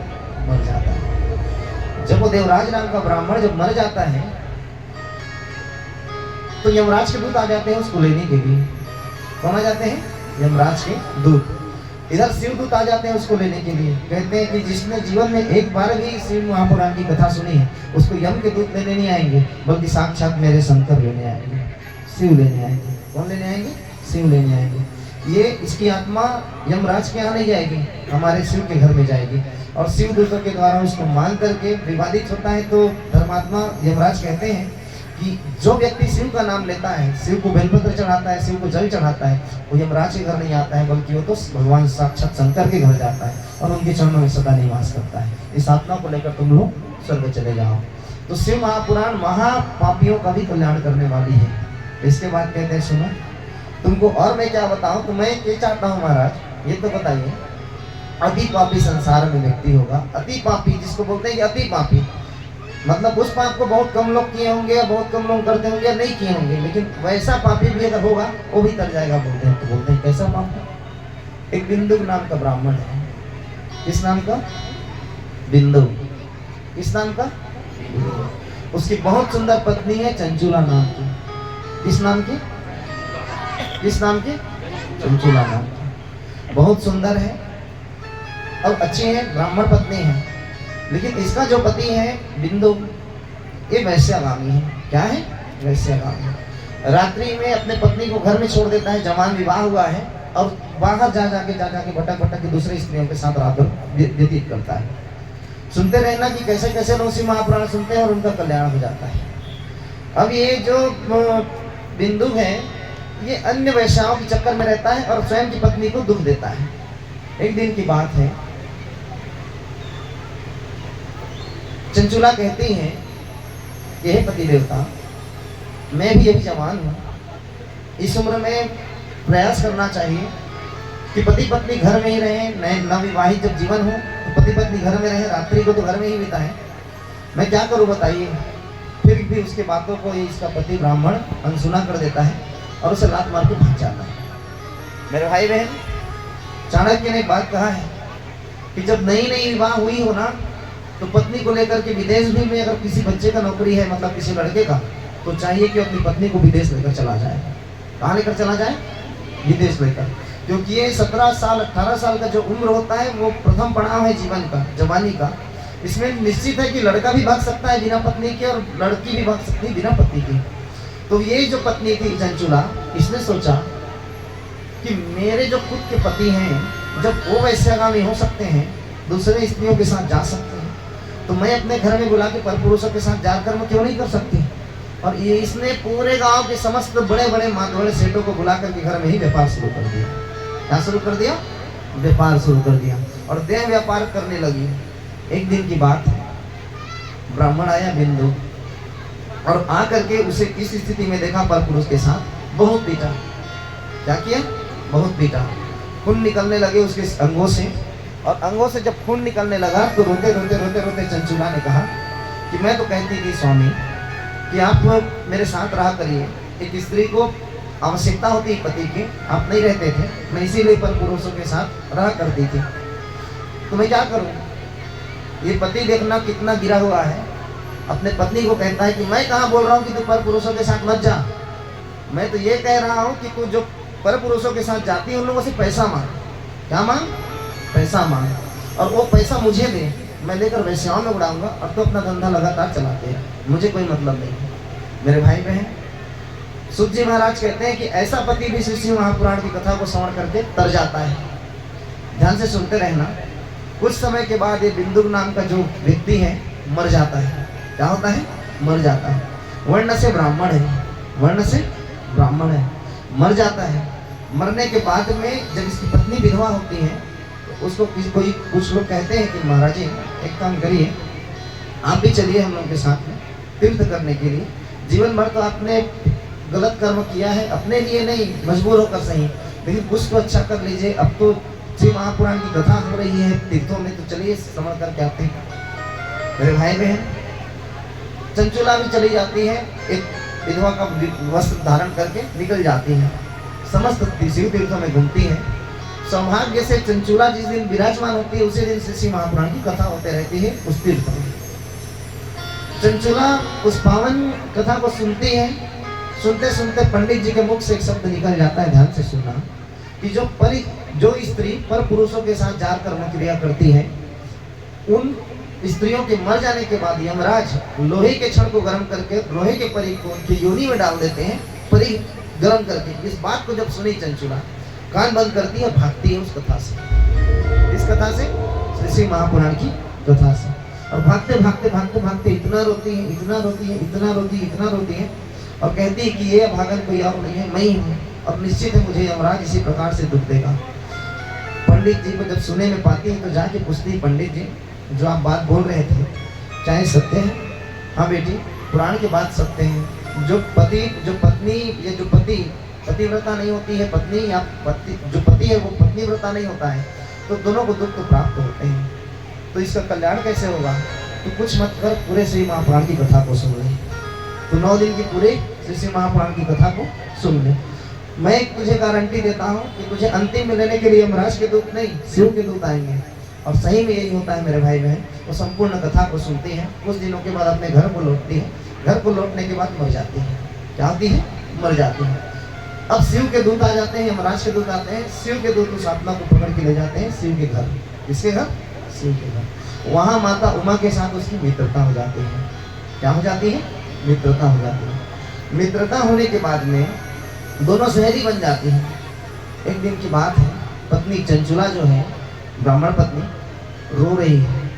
मर जाता है। जब वो देवराज नाम का ब्राह्मण जब मर जाता है तो यमराज के दूत आ जाते हैं उसको लेने के लिए। कौन आ जाते हैं? यमराज के दूत। इधर शिवदूत आ जाते हैं उसको लेने के लिए। कहते हैं कि जिसने जीवन में एक बार भी शिव महापुराण की कथा सुनी है, उसको यम के दूत लेने नहीं आएंगे, बल्कि साक्षात मेरे शंकर लेने आएंगे, शिव लेने आएंगे। कौन लेने आएंगे? शिव लेने आएंगे। ये इसकी आत्मा यमराज के यहाँ नहीं जाएगी, हमारे शिव के घर में जाएगी, और शिव दूतों के द्वारा उसको मान करके विवादित होता है। तो धर्मात्मा यमराज कहते हैं कि जो व्यक्ति शिव का नाम लेता है, शिव को बेलपत्र चढ़ाता है, शिव को जल चढ़ाता है, वो यमराज के घर नहीं आता है, बल्कि वो तो भगवान साक्षात शंकर के घर जाता है और उनके चरणों में सदा निवास करता है। इस आत्मा को लेकर तुम लोग स्वर्ग चले जाओ। तो शिव महापुराण महापापियों का भी कल्याण करने वाली है। इसके बाद कहते हैं सुनो, तुमको और मैं क्या बताऊं, तो मैं ये चाहता हूँ महाराज, ये तो बताइए, अति पापी संसार में व्यक्ति होगा। अति पापी जिसको बोलते हैं कि अति पापी, मतलब उस पाप को बहुत कम लोग किए होंगे या बहुत कम लोग करते होंगे या नहीं किए होंगे, लेकिन वैसा पापी भी अगर होगा वो भी तर जाएगा बोलते हैं। तो बोलते हैं कैसा पाप? एक बिंदु नाम का ब्राह्मण है। किस नाम का? बिंदु। किस नाम का? उसकी बहुत सुंदर पत्नी है चंचुला नाम की। किस नाम की? किस नाम की? चंचुला नाम की। बहुत सुंदर है और अच्छी है, ब्राह्मण पत्नी है। लेकिन इसका जो पति है बिंदु, ये वैश्यागामी है। क्या है? वैश्यागामी। रात्रि में अपने पत्नी को घर में छोड़ देता है, जवान विवाह हुआ है, और बाहर जा जाके भटक भटक के दूसरी स्त्रियों के साथ रात व्यतीत करता है। सुनते रहना कि कैसे कैसे लोग शिव महापुराण सुनते हैं और उनका कल्याण हो जाता है। अब ये जो बिंदु है, ये अन्य वैश्याओं के चक्कर में रहता है और स्वयं की पत्नी को दुख देता है। एक दिन की बात है, चंचुला कहती है कि हे पति देवता, मैं भी अभी जवान हूँ, इस उम्र में प्रयास करना चाहिए कि पति पत्नी घर में ही रहे, नवविवाहित जब जीवन हो तो पति पत्नी घर में रहे, रात्रि को तो घर में ही बिताएं। मैं क्या करूँ बताइए? फिर भी उसके बातों को इसका पति ब्राह्मण अनसुना कर देता है और उसे लात मार के भाग जाता है। मेरे भाई बहन, चाणक्य ने एक बात कहा है कि जब नई नई विवाह हुई हो ना, तो पत्नी को लेकर के विदेश भी में अगर किसी बच्चे का नौकरी है, मतलब किसी लड़के का, तो चाहिए कि अपनी पत्नी को विदेश लेकर चला जाए। कहाँ लेकर चला जाए? विदेश लेकर। क्योंकि ये 17 साल 18 साल का जो उम्र होता है वो प्रथम पड़ाव है जीवन का, जवानी का। इसमें निश्चित है कि लड़का भी भाग सकता है बिना पत्नी के और लड़की भी भाग सकती है बिना पति की। तो ये जो पत्नी थी चंचुला, इसने सोचा कि मेरे जो खुद के पति हैं, जब वो वैश्यागामी हो सकते हैं, दूसरे स्त्रियों के साथ जा सकते हैं, तो मैं अपने घर में बुला के परपुरुषों के साथ जाकर मैं क्यों नहीं कर सकती। और ये इसने पूरे गांव के समस्त बड़े बड़े मातवाड़े सेठों को बुला करके घर में ही व्यापार शुरू कर दिया। क्या शुरू कर दिया? व्यापार शुरू कर दिया और देह व्यापार करने लगी। एक दिन की बात है, ब्राह्मण आया बिंदु, और आकर के उसे किस स्थिति में देखा, परपुरुष के साथ बहुत पीटा। क्या किया? बहुत पीटा। खून निकलने लगे उसके अंगों से, और अंगों से जब खून निकलने लगा तो रोते रोते रोते रोते चंचुला ने कहा कि मैं तो कहती थी स्वामी कि आप मेरे साथ रहा करिए, एक स्त्री को आवश्यकता होती है पति की, आप नहीं रहते थे, मैं इसीलिए परपुरुषों के साथ रहा करती थी, तो मैं क्या करूं? ये पति देखना कितना गिरा हुआ है, अपने पत्नी को कहता है कि मैं कहाँ बोल रहा हूँ कि तू परपुरुषों के साथ मत जा, मैं तो ये कह रहा हूँ कि तू जो परपुरुषों के साथ जाती है उन लोगों से पैसा मांग। क्या मांग? पैसा मांग, और वो पैसा मुझे दे, मैं लेकर वैश्याओं में उड़ाऊंगा और तो अपना धंधा लगातार चलाते हैं, मुझे कोई मतलब नहीं। मेरे भाई बहन, सुत जी महाराज कहते हैं कि ऐसा पति भी श्री शिव महापुराण की कथा को श्रवण करके तर जाता है। ध्यान से सुनते रहना। कुछ समय के बाद ये बिंदु नाम का जो व्यक्ति है मर जाता है। क्या होता है? मर जाता है। वर्ण से ब्राह्मण है, वर्ण से ब्राह्मण है, मर जाता है। मरने के बाद में जब इसकी पत्नी विधवा होती है तो उसको कोई कुछ लोग कहते हैं कि महाराज जी एक काम करिए, आप भी चलिए हम लोग के साथ में तीर्थ करने के लिए। जीवन भर तो आपने गलत कर्म किया है, अपने लिए नहीं, मजबूर होकर सही, लेकिन कुछ तो अच्छा कर लीजिए। अब तो श्री महापुराण की कथा हो रही है तीर्थों में, तो चलिए श्रवण करके आते हैं। मेरे भाई बहन, चंचुला भी चली जाती है, एक विधवा का वस्त्र धारण करके निकल जाती है, समस्त शिव तीर्थों में घूमती है। सौभाग्य से चंचुला जिस दिन विराजमान होती है उसी दिन श्री महापुराण की कथा होते रहती है उस तीर्थ में। चंचुला उस पावन कथा को सुनती है। सुनते सुनते पंडित जी के मुख से एक शब्द निकल जाता है, ध्यान से सुनना, कि जो स्त्री पर पुरुषों के साथ जाकर क्रिया करती है, उन स्त्रियों के मर जाने के बाद यमराज लोहे के छड़ को गर्म करके लोहे के परी को उनकी योनि में डाल देते हैं, परी गर्म करके। इस बात को जब सुनी चंचुला कान बंद करती है और भागती है उस कथा से, इस कथा से, श्री महापुराण की कथा से। और भागते भागते भागते भागते इतना रोती है, इतना रोती है, इतना रोती है, इतना रोती है, और कहती है कि ये भागन कोई और नहीं है, मैं ही हूँ, और निश्चित है मुझे यमराज इसी प्रकार से दुख देगा। पंडित जी को जब सुने में पाती है तो जाके पूछती है, पंडित जी जो आप बात बोल रहे थे चाहे सत्य है? हाँ बेटी, पुराण की बात सत्य है। जो पत्नी या जो पतिव्रता नहीं होती है, पत्नी या जो पति है वो पत्नीव्रता नहीं होता है, तो दोनों को दुख तो प्राप्त होते हैं। तो इसका कल्याण कैसे होगा? तो कुछ मत कर, पूरे श्री महापुराण की कथा को सुन ले। तो 9 दिन की पूरे श्री महापुराण की कथा को सुन ले। मैं तुझे गारंटी देता हूँ कि तुझे अंतिम में लेने के लिए यमराज के दूत नहीं, शिव के दूत आएंगे। और सही में यही होता है मेरे भाई बहन। वो संपूर्ण कथा को सुनती है, कुछ दिनों के बाद अपने घर को लौटती है। घर को लौटने के बाद मर जाती है। क्या होती है? मर जाती है। अब शिव के दूत आ जाते हैं, यमराज के दूत आते हैं। शिव के दूत उस आत्मा को पकड़ के ले जाते हैं शिव के घर। किसके घर? शिव के घर। वहाँ माता उमा के साथ उसकी मित्रता हो जाती है। क्या हो जाती है? मित्रता हो जाती है। मित्रता होने के बाद में दोनों सहेली बन जाती हैं। एक दिन की बात है, पत्नी चंचुला जो है, ब्राह्मण पत्नी, रो रही है।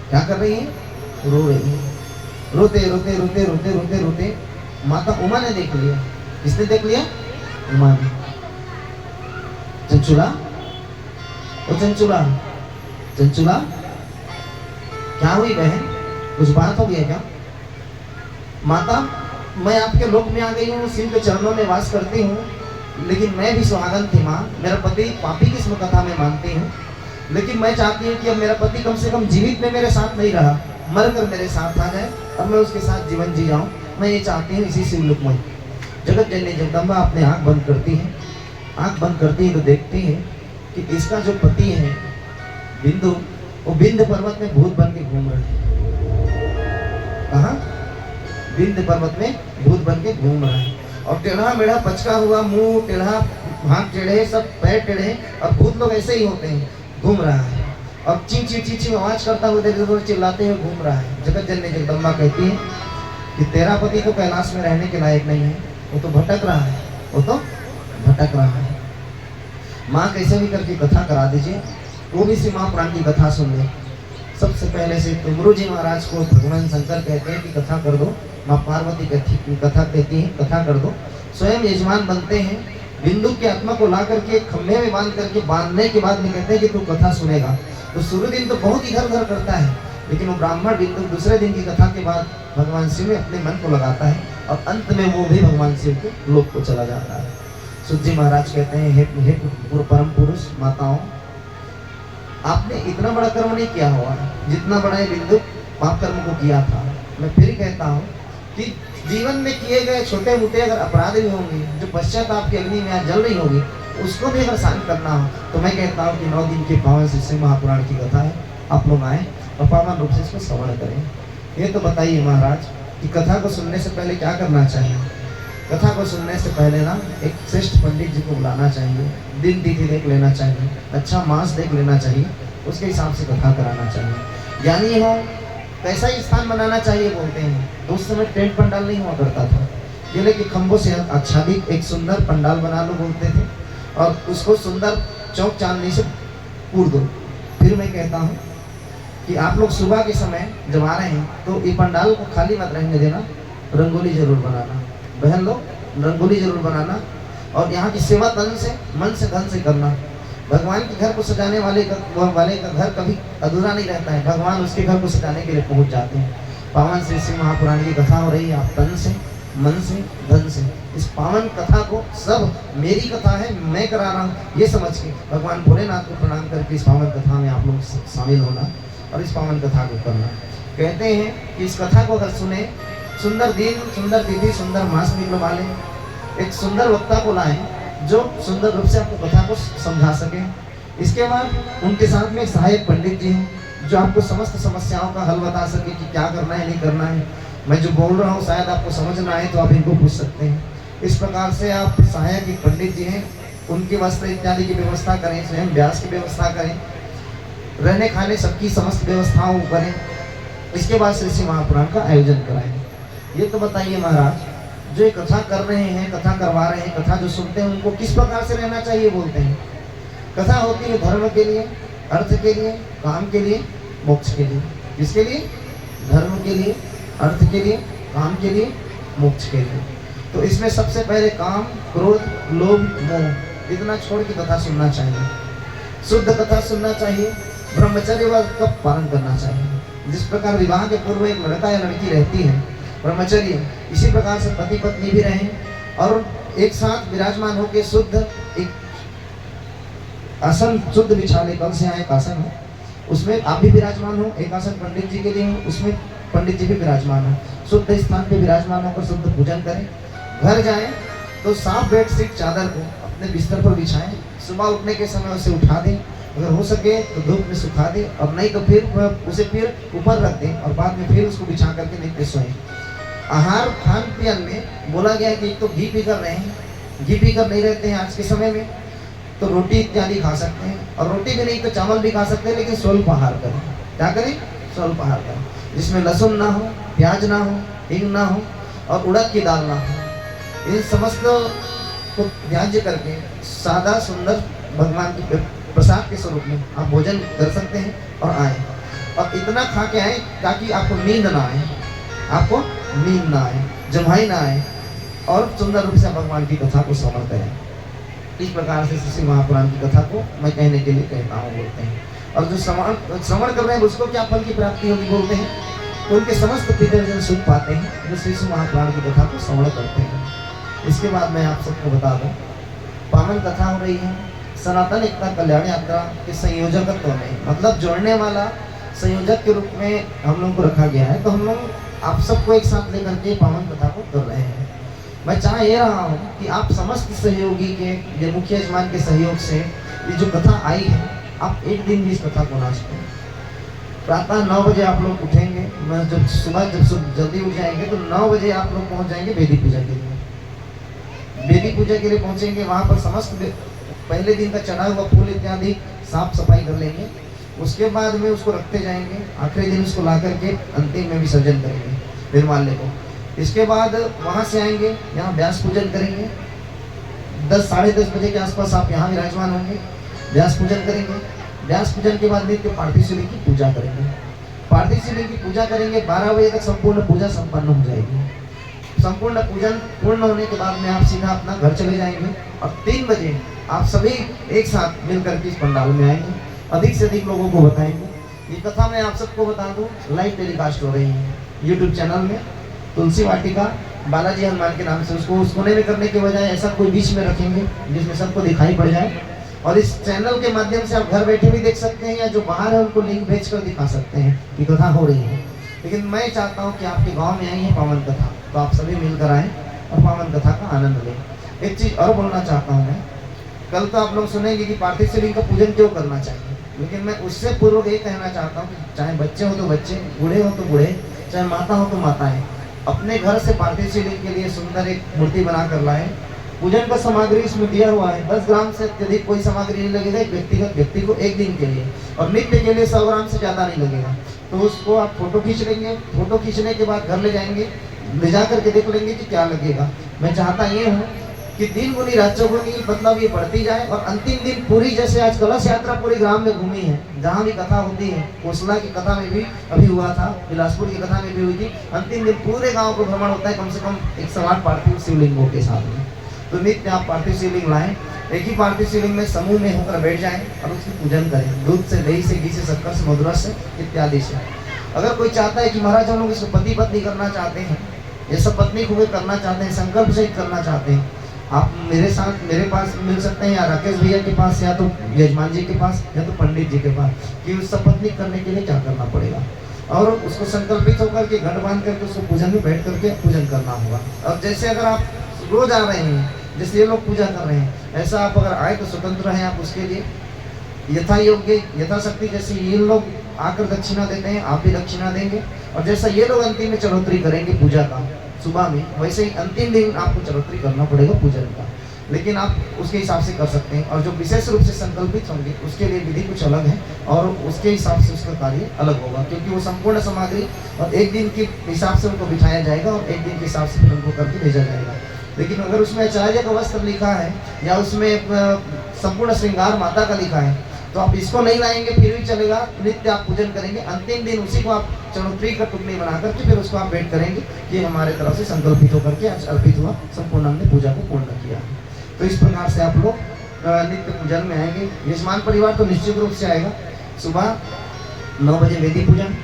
क्या कर रही है? रो रही है। रोते रोते रोते रोते रोते रोते माता उमा ने देख लिया। किसने देख लिया? उमा ने। चंचुला, ओ चंचुला, चंचुला क्या हुई बहन? कुछ बात हो गया क्या? माता, मैं आपके लोक में आ गई हूँ, शिव के चरणों में वास करती हूँ, लेकिन मैं भी सुहागन थी माँ। मेरा पति पापी की इसमें कथा में मानती हूँ, लेकिन मैं चाहती हूँ कि अब मेरा पति कम से कम जीवित में मेरे साथ नहीं रहा, मर कर मेरे साथ आ जाए और मैं उसके साथ जीवन जी जाऊँ। मैं ये चाहती हूँ इसी शिवलोक में। जगत जननी जगदम्बा अपने आँख बंद करती है। आँख बंद करती है तो देखती है कि इसका जो पति है बिंदु, वो विंध्य पर्वत में भूत बन के घूम रहे हैं। कहाँ? विंध्य पर्वत में भूत बन के घूम रहा है। और टेढ़ा मेढ़ा पचका हुआ मुंह, टेढ़ा हाथ टेढ़े, सब पैर टेढ़े, और भूत लोग ऐसे ही होते हैं, घूम रहा है और ची ची ची ची आवाज करता हुआ इधर उधर चिल्लाते हुए घूम रहा है। जगत जननी जगदम्बा कहती है कि तेरा पति तो कैलाश में रहने के लायक नहीं है, वो तो भटक रहा है, वो तो भटक रहा है। माँ कैसे भी करके कथा करा दीजिए, वो भी सी माँ प्राण की कथा सुन ले। सबसे पहले से तो गुरु जी महाराज को भगवान शंकर कहते हैं कि कथा कर दो, माँ पार्वती कथा कहती है कथा कर दो। स्वयं यजमान बनते हैं, बिंदु की आत्मा को ला करके खंभे में बांध करके बांधने के बाद में कहते हैं कि तू कथा सुनेगा। तो शुरू दिन तो बहुत इधर उधर करता है, लेकिन वो ब्राह्मण बिंदु दूसरे दिन की कथा के बाद भगवान शिव में अपने मन को लगाता है और अंत में वो भी भगवान शिव के लोक को चला जाता है। सुध जी महाराज कहते हैं, हे परम पुरुष माताओं, आपने इतना बड़ा कर्म नहीं किया हुआ जितना बड़ा ये बिंदु पाप कर्म को किया था। मैं फिर कहता हूँ कि जीवन में किए गए छोटे मोटे अगर अपराध भी होंगे, जो पश्चाताप की अग्नि में आज जल रही होगी, उसको भी अगर शांत करना हो, तो मैं कहता हूँ कि 9 दिन के पावन शिव महापुराण की कथा है, आप लोग आए और पावन रूप से इसको श्रवण करें। ये तो बताइए महाराज कि कथा को सुनने से पहले क्या करना चाहिए। कथा को सुनने से पहले ना एक श्रेष्ठ पंडित जी को बुलाना चाहिए, दिन तिथि देख लेना चाहिए, अच्छा मास देख लेना चाहिए, उसके हिसाब से कथा कराना चाहिए। ज्ञानी हो कैसा ही स्थान बनाना चाहिए बोलते हैं। तो उस समय टेंट पंडाल नहीं हुआ करता था, ये लेके खम्भों से आच्छादित एक सुंदर पंडाल बना लो बोलते थे और उसको सुंदर चौक चांदनी से पूर दो। फिर मैं कहता हूँ कि आप लोग सुबह के समय जब आ रहे हैं तो ये पंडाल को खाली मत रहने देना, रंगोली जरूर बनाना, बहन लोग रंगोली जरूर बनाना। और यहाँ की सेवा तन से मन से धन से करना। भगवान के घर को सजाने वाले का घर कभी अधूरा नहीं रहता है, भगवान उसके घर को सजाने के लिए पहुँच जाते हैं। पावन श्री शिव महापुराण की कथा हो रही है, आप तन से मन से धन से इस पावन कथा को, सब मेरी कथा है मैं करा रहा हूँ, ये समझ के भगवान भोलेनाथ को प्रणाम करके इस पावन कथा में आप लोग शामिल होना और इस पावन कथा को करना। कहते हैं कि इस कथा को अगर सुने, सुंदर दिन, सुंदर तिथि, सुंदर मास निकलवा लें, एक सुंदर वक्ता को लाएं जो सुंदर रूप से आपको कथा को समझा सके। इसके बाद उनके साथ में एक सहायक पंडित जी हैं जो आपको समस्त समस्याओं का हल बता सके कि क्या करना है नहीं करना है। मैं जो बोल रहा हूँ शायद आपको समझ ना आए तो आप इनको पूछ सकते हैं। इस प्रकार से आप सहायक एक पंडित जी हैं, उनके वस्त्र इत्यादि की व्यवस्था करें, स्वयं व्यास की व्यवस्था करें, रहने खाने सबकी समस्त व्यवस्थाओं करें। इसके बाद श्री शिव महापुराण का आयोजन कराएं। ये तो बताइए महाराज, जो ये कथा कर रहे हैं, कथा करवा रहे हैं, कथा जो सुनते हैं उनको किस प्रकार से रहना चाहिए बोलते हैं। कथा होती है धर्म के लिए, अर्थ के लिए, काम के लिए, मोक्ष के लिए। किसके लिए? धर्म के लिए, अर्थ के लिए, काम के लिए, मोक्ष के लिए। तो इसमें सबसे पहले काम, क्रोध, लोभ, मोह इतना छोड़ के कथा सुनना चाहिए। शुद्ध कथा सुनना चाहिए, ब्रह्मचर्य का पालन करना चाहिए। जिस प्रकार विवाह के पूर्व एक लड़का या लड़की रहती है ब्रह्मचर्य, इसी प्रकार से पति पत्नी भी रहें और एक साथ विराजमान होकर शुद्ध एक आसन शुद्ध बिछा ले। कल से यहाँ एक आसन है, उसमें आप भी विराजमान हो, एक आसन पंडित जी के लिए हो, उसमें पंडित जी भी विराजमान हो। शुद्ध स्थान पे विराजमान होकर शुद्ध पूजन करें। घर जाएं तो साफ बेडशीट चादर को अपने बिस्तर पर बिछाएं। सुबह उठने के समय उसे उठा दें, अगर हो सके तो धूप में सुखा दें, और नहीं तो फिर उसे फिर ऊपर रख दें और बाद में फिर उसको बिछा करके नहीं पे सोएं। आहार खान पीन में बोला गया है कि एक तो घी पीकर रहे हैं, घी पीकर नहीं रहते हैं आज के समय में, तो रोटी इत्यादि खा सकते हैं, और रोटी भी नहीं तो चावल भी खा सकते हैं, लेकिन स्वल्प आहार करें। क्या करें? स्वल्प आहार करें, जिसमें लहसुन ना हो, प्याज ना हो, हिंग ना हो और उड़द की दाल ना हो। इन समस्त को त्याज्य करके सादा सुंदर भगवान की प्रसाद के स्वरूप में आप भोजन कर सकते हैं और आए, और इतना खा के आए ताकि आपको नींद ना आए, आपको नींद ना आए, जमाई ना आए, और सुंदर रूप से भगवान की कथा को श्रवण करें। इस प्रकार से श्री महापुराण की कथा को मैं कहने के लिए कहता हूँ बोलते हैं। और जो श्रवण कर रहे हैं उसको क्या फल की प्राप्ति होगी बोलते हैं, तो उनके समस्त पितरजन सुख पाते हैं जो श्री महापुराण की कथा को श्रवण करते हैं। इसके बाद मैं आप सबको बता दूं, पावन कथा हो रही है सनातन एकता कल्याण यात्रा के संयोजकत्व में, मतलब जोड़ने वाला संयोजक के रूप में हम लोग को रखा गया है। तो हम लोग आप सबको एक साथ लेकर के पावन कथा को कर रहे हैं। मैं चाह ये रहा हूँ कि आप समस्त सहयोगी के मुख्य यजमान के सहयोग से ये जो कथा आई है, आप एक दिन भी इस कथा को ना सकें। प्रातः 9 बजे आप लोग उठेंगे, मैं जब सुबह जल्दी उठ जाएंगे तो 9 बजे आप लोग पहुँच जाएंगे वेदी पूजा के लिए। बेदी पूजा के लिए पहुंचेंगे, वहां पर समस्त पहले दिन का चढ़ा हुआ फूल इत्यादि साफ सफाई कर लेंगे। उसके बाद में उसको रखते जाएंगे, आखिरी दिन उसको ला करके अंतिम में विसर्जन करेंगे निर्माल्य को। इसके बाद वहां से आएंगे, यहाँ व्यास पूजन करेंगे। 10 साढ़े 10 बजे के आसपास आप यहाँ विराजमान होंगे, व्यास पूजन करेंगे। व्यास पूजन के बाद नित्य पार्थिव शिवलिंग की पूजा करेंगे। पार्थिव शिवलिंग की पूजा करेंगे, 12 बजे तक संपूर्ण पूजा संपन्न हो जाएगी। संपूर्ण पूजन पूर्ण होने के बाद में आप सीधा अपना घर चले जाएंगे और 3 बजे आप सभी एक साथ मिलकर के इस पंडाल में आएंगे, अधिक से अधिक लोगों को बताएंगे। ये कथा मैं आप सबको बता दूं, लाइव टेलीकास्ट हो रही है यूट्यूब चैनल में, तुलसी वाटिका बालाजी हनुमान के नाम से। उसको उस कोने में करने के बजाय ऐसा कोई बीच में रखेंगे जिसमें सबको दिखाई पड़ जाए, और इस चैनल के माध्यम से आप घर बैठे भी देख सकते हैं, या जो बाहर है उनको लिंक भेज कर दिखा सकते हैं कि कथा हो रही है। लेकिन मैं चाहता हूँ कि आपके गाँव में आई है पावन कथा, तो आप सभी मिलकर आएँ और पावन कथा का आनंद लें। एक चीज़ और बोलना चाहता हूँ मैं, कल तो आप लोग सुनेंगे कि पार्थिव शिवलिंग का पूजन क्यों करना चाहिए, लेकिन मैं उससे पूर्व ये कहना चाहता हूँ कि चाहे बच्चे हो तो बच्चे, बूढ़े हो तो बूढ़े, चाहे माता हो तो माताएं, अपने घर से पार्थिव शिवलिंग के लिए सुंदर एक मूर्ति बना कर लाए। पूजन का सामग्री इसमें दिया हुआ है, 10 ग्राम से अत्यधिक कोई सामग्री नहीं लगेगा एक व्यक्तिगत व्यक्ति को एक दिन के लिए, और नित्य के लिए 100 ग्राम से ज़्यादा नहीं लगेगा। तो उसको आप फोटो खींच लेंगे, फोटो खींचने के बाद घर ले जाएंगे, ले जा करके देख लेंगे कि क्या लगेगा। मैं चाहता ये हूँ कि दिन गुनी रात चौगुनी मतलब ये बढ़ती जाए, और अंतिम दिन पूरी, जैसे आज कलश यात्रा पूरे ग्राम में घूमी है, जहाँ भी कथा होती है, कोसला की कथा में भी अभी हुआ था, बिलासपुर की कथा में भी हुई थी, अंतिम दिन पूरे गांव को भ्रमण होता है कम से कम 108 पार्थिव शिवलिंगों के साथ में। तो नित्य आप पार्थिव शिवलिंग लाएं, एक ही पार्थिव शिवलिंग में समूह में होकर बैठ जाएं और उसकी पूजन करें, दूध से, दही से, घी से, शक्कर से, मधुरा से इत्यादि से। अगर कोई चाहता है कि महाराज हम लोग इसको पति पत्नी करना चाहते हैं, ये सब पत्नी को करना चाहते हैं, संकल्प सहित करना चाहते हैं, आप मेरे साथ मेरे पास मिल सकते हैं, या राकेश भैया के पास, या तो यजमान जी के पास, या तो पंडित जी के पास, कि उस सपत्नी करने के लिए क्या करना पड़ेगा, और उसको संकल्पित होकर के घट बांध करके उसको पूजन में बैठ करके पूजन करना होगा। और जैसे अगर आप रोज आ रहे हैं, जैसे ये लोग पूजा कर रहे हैं, ऐसा आप अगर आए तो स्वतंत्र हैं आप उसके लिए, यथा योग्य यथाशक्ति, जैसे ये लोग आकर दक्षिणा देते हैं आप भी दक्षिणा देंगे, और जैसा ये लोग अंतिम में चढ़ोतरी करेंगे पूजा का सुबह में, वैसे ही अंतिम दिन आपको चढ़ोतरी करना पड़ेगा पूजन का, लेकिन आप उसके हिसाब से कर सकते हैं। और जो विशेष रूप से संकल्पित होंगे उसके लिए विधि कुछ अलग है, और उसके हिसाब से उसका कार्य अलग होगा, क्योंकि वो संपूर्ण सामग्री और एक दिन के हिसाब से उनको बिठाया जाएगा, और एक दिन के हिसाब से फिर उनको करके भेजा जाएगा। लेकिन अगर उसमें आचार्य का वस्त्र लिखा है, या उसमें संपूर्ण श्रृंगार माता का लिखा है, तो आप इसको नहीं लाएंगे फिर भी चलेगा, नित्य आप पूजन करेंगे, अंतिम दिन उसी को आप चढ़ोतरी का टुकड़ी बना करके फिर उसको आप वेट करेंगे कि हमारे तरफ से संकल्पित होकर के आज अर्पित हुआ, संपूर्ण हमने पूजा को पूर्ण किया। तो इस प्रकार से आप लोग नित्य पूजन में आएंगे। यजमान परिवार तो निश्चित रूप से आएगा। सुबह 9 बजे वेदी पूजन,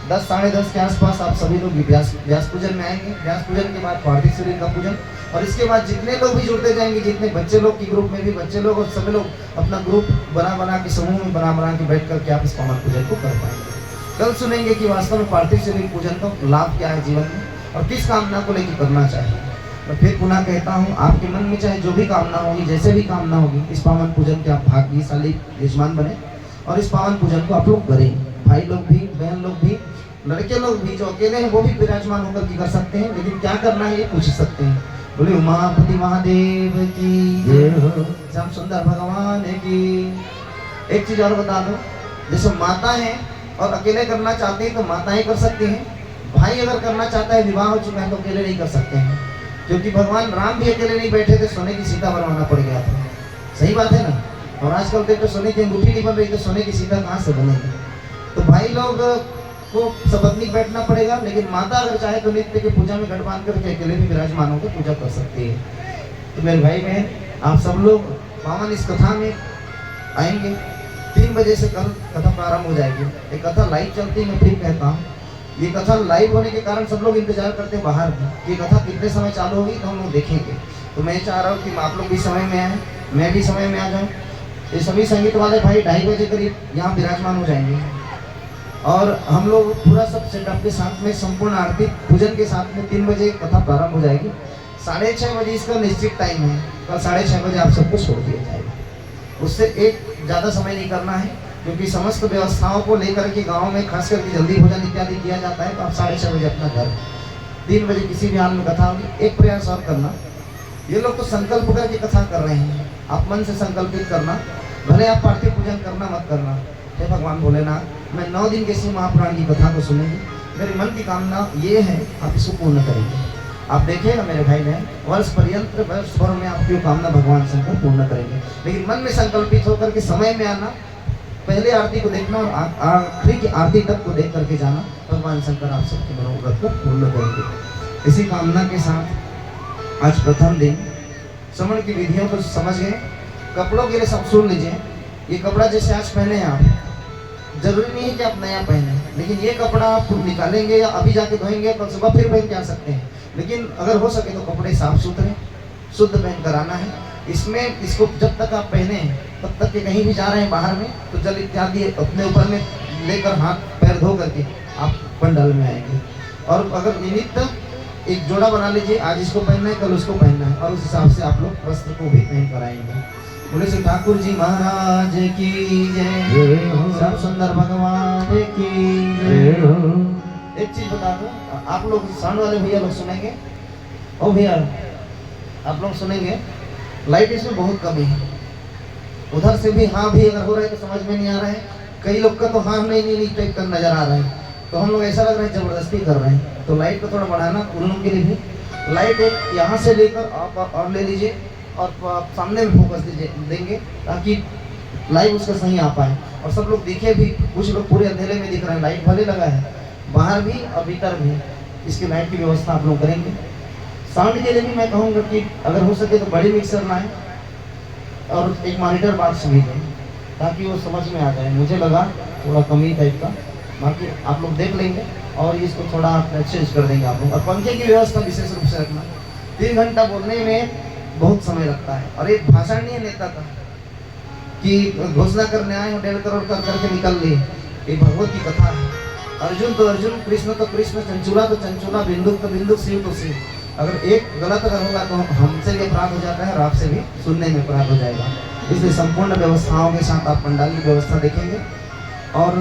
10 साढ़े 10 के आसपास आप सभी लोग व्यास पूजन में आएंगे। व्यास पूजन के बाद पार्थिव शिवलिंग का पूजन, और इसके बाद जितने लोग भी जुड़ते जाएंगे, जितने बच्चे लोग की ग्रुप में भी बच्चे लोग और सभी लोग अपना ग्रुप बना के समूह में बना के बैठ करके आप इस पावन पूजन को कर पाएंगे। कल सुनेंगे कि वास्तव में पार्थिव शिवलिंग पूजन का लाभ क्या है जीवन में, और किस कामना को लेकर करना चाहिए। और फिर पुनः कहता हूँ, आपके मन में चाहे जो भी कामना होगी, जैसे भी कामना होगी, इस पावन पूजन के आप भाग्यशाली यजमान बने, और इस पावन पूजन को आप लोग करें। भाई लोग भी, बहन लोग भी, लड़के लोग भी जो अकेले हैं वो भी विराजमान होकर के कर सकते हैं, लेकिन क्या करना है ये पूछ सकते हैं। बोले उमापति महादेव की जय हो, श्याम सुंदर भगवान की। एक चीज और बता दो, जैसे माता है और अकेले करना चाहते हैं तो माताएं कर सकती हैं, भाई अगर करना चाहता है, विवाह हो चुका है, तो अकेले नहीं कर सकते हैं, क्योंकि भगवान राम भी अकेले नहीं बैठे थे, सोने की सीता बनवाना पड़ गया था। सही बात है ना। और आजकल देखो सोने की अंगूठी नहीं बन रही, तो सोने की सीता कहाँ से बनेगी। तो भाई लोग को सपत्नीक बैठना पड़ेगा, लेकिन माता अगर चाहे तो नित्य की पूजा में घट बांध करके अकेले भी विराजमान होकर पूजा कर सकती है। तो मेरे भाई बहन, आप सब लोग पावन इस कथा में आएंगे। 3 बजे से कल कथा प्रारंभ हो जाएगी। ये कथा लाइव चलती है, मैं फिर कहता हूँ, ये कथा लाइव होने के कारण सब लोग इंतजार करते हैं बाहर में कि कथा कितने समय चालू होगी, तो हम लोग देखेंगे। तो मैं चाह रहा हूँ कि आप लोग भी समय में आए, मैं भी समय में आ जाऊँ। ये सभी संगीत वाले भाई 2:30 बजे करीब यहाँ विराजमान हो जाएंगे, और हम लोग पूरा सब सेटअप के साथ में संपूर्ण आरती पूजन के साथ में 3 बजे कथा प्रारंभ हो जाएगी। 6:30 बजे इसका निश्चित टाइम है। कल 6:30 बजे आप सबको छोड़ दिया जाएगा। उससे एक ज़्यादा समय नहीं करना है, क्योंकि समस्त व्यवस्थाओं को लेकर के गाँव में खास करके जल्दी भोजन इत्यादि किया जाता है। तो आप 6:30 बजे अपना घर, 3 बजे किसी भी हाल में कथा होगी। एक प्रयास और करना, ये लोग तो संकल्प करके कथा कर रहे हैं, आप मन से संकल्पित करना, भले आप पार्थिव पूजन करना मत करना। हे भगवान भोलेनाथ, मैं 9 दिन के शिव महापुराण की कथा को सुनेंगे, मेरे मन की कामना ये है, आप इसको पूर्ण करेंगे। आप देखिएगा मेरे भाई बहन, वर्ष पर्यंत वर्ष भर में आपकी कामना भगवान शंकर पूर्ण करेंगे। लेकिन मन में संकल्पित होकर के समय में आना, पहले आरती को देखना और आखिरी की आरती तक को देख करके जाना, भगवान शंकर आप सबके मनोरथ को पूर्ण करेंगे। इसी कामना के साथ आज प्रथम दिन श्रवण की विधियों को समझ गए। कपड़ों के लिए सब सुन लीजिए। ये कपड़ा जैसे आज पहने हैं आप, जरूरी नहीं है कि आप नया पहने, लेकिन ये कपड़ा आप निकालेंगे या अभी जाके धोएंगे, कल सुबह फिर पहन के आ सकते हैं। लेकिन अगर हो सके तो कपड़े साफ सुथरे शुद्ध पहन कर आना है। इसमें इसको जब तक आप पहने हैं तब तक के कहीं भी जा रहे हैं बाहर में, तो जल इत्यादि अपने ऊपर में लेकर हाथ पैर धो करके आप पंडाल में आएंगे। और अगर निमित्त एक जोड़ा बना लीजिए, आज इसको पहनना है कल उसको पहनना है, और उस हिसाब से आप लोग वस्त्र को भी पहन कर आएंगे। बोले श्री ठाकुर जी महाराज की जय, श्याम सुंदर भगवान की जय। एक चीज बता दो, आप लोग साउंड वाले भैया लोग सुनेंगे, ओ भैया आप लोग सुनेंगे, लाइट इसमें बहुत कमी है। उधर से भी हाँ भी अगर हो रहा है तो समझ में नहीं आ रहा है, कई लोग का तो हाँ नहीं टाइप कर नजर आ रहा है, तो हम लोग ऐसा लग रहा है जबरदस्ती कर रहे हैं। तो लाइट को थोड़ा बढ़ाना उन लोगों के लिए भी। लाइट एक यहाँ से लेकर आप और ले लीजिए और आप सामने में फोकस देंगे ताकि लाइव उसका सही आ पाए और सब लोग दिखे भी। कुछ लोग पूरे अंधेरे में दिख रहे हैं, लाइट भले लगा है बाहर भी और भीतर भी, इसकी लाइट की व्यवस्था आप लोग करेंगे। साउंड के लिए भी मैं कहूँगा कि अगर हो सके तो बड़ी मिक्सर लाएं और एक मॉनिटर बॉक्स भी दें ताकि वो समझ में आ जाए। मुझे लगा थोड़ा कमी टाइप का, बाकी आप लोग देख लेंगे और इसको थोड़ा चेंज कर देंगे आप लोग। और पंखे की व्यवस्था विशेष रूप से रखना। 3 घंटा बोलने में बहुत समय लगता है और एक भाषण नहीं है नेता का कि घोषणा करने आए 1.5 करोड़ कर करके निकल लिए। ये भगवत की कथा है। अर्जुन तो अर्जुन, कृष्ण तो कृष्ण, चंचुला तो चंचुला, बिंदुक तो बिंदुक, शिव तो शिव। अगर एक गलत अगर होगा तो हमसे भी अपराध हो जाता है और आपसे भी सुनने में अपराध हो जाएगा। इसलिए संपूर्ण व्यवस्थाओं के साथ आप पंडाल की व्यवस्था देखेंगे और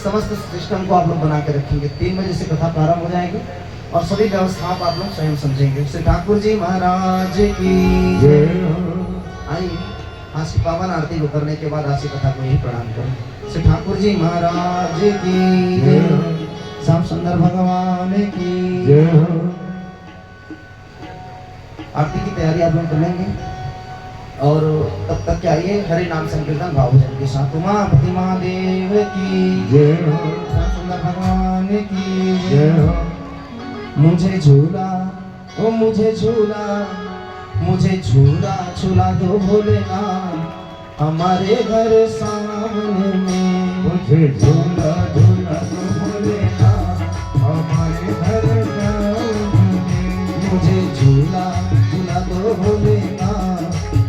समस्त सिस्टम को आप लोग बना के रखेंगे। 3 बजे से कथा प्रारंभ हो जाएगी और सभी व्यवस्थाओं को आप लोग स्वयं समझेंगे। श्री ठाकुर जी महाराज की जय। आइए आज की पावन आरती को करने के बाद आज की कथा को यही प्रणाम करें। श्री ठाकुर जी महाराज की जय, श्याम सुंदर भगवान की जय। आरती की तैयारी आप लोग कर लेंगे और तब तक क्या आइए हरि नाम संकीर्तन भाव भजन के साथ। उमापति महादेव की जय, श्याम सुंदर भगवान की जय। मुझे झूला ओ मुझे झूला, मुझे झूला झूला दो भोलेनाथ हमारे घर सामने में। मुझे झूला झूला दो भोलेनाथ हमारे घर सामने में। मुझे झूला झूला दो भोलेनाथ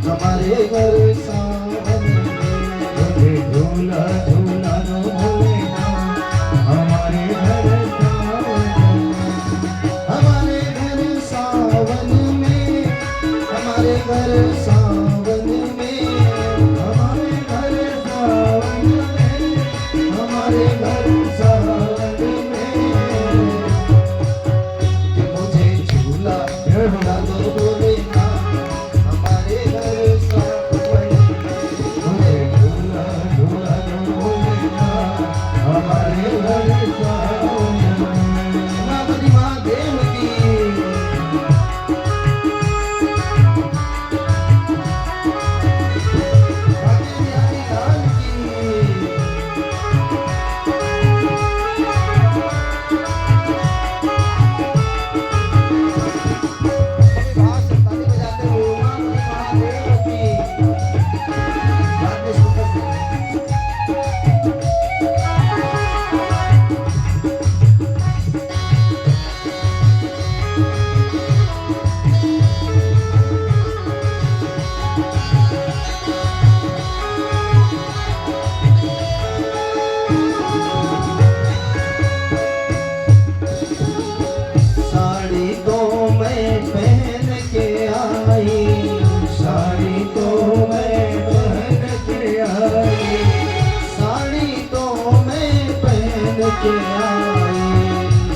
हमारे घर सामने में। मुझे झूला झूला दो भोलेनाथ हमारे घर घर सावन में, हमारे घर सावन में, हमारे घर सावन में। कि मुझे झूला झूला दो भोलेनाथ हमारे घर सावन में। मुझे झूला झूला दो भोलेनाथ हमारे घर सावन में। उमापति महादेव की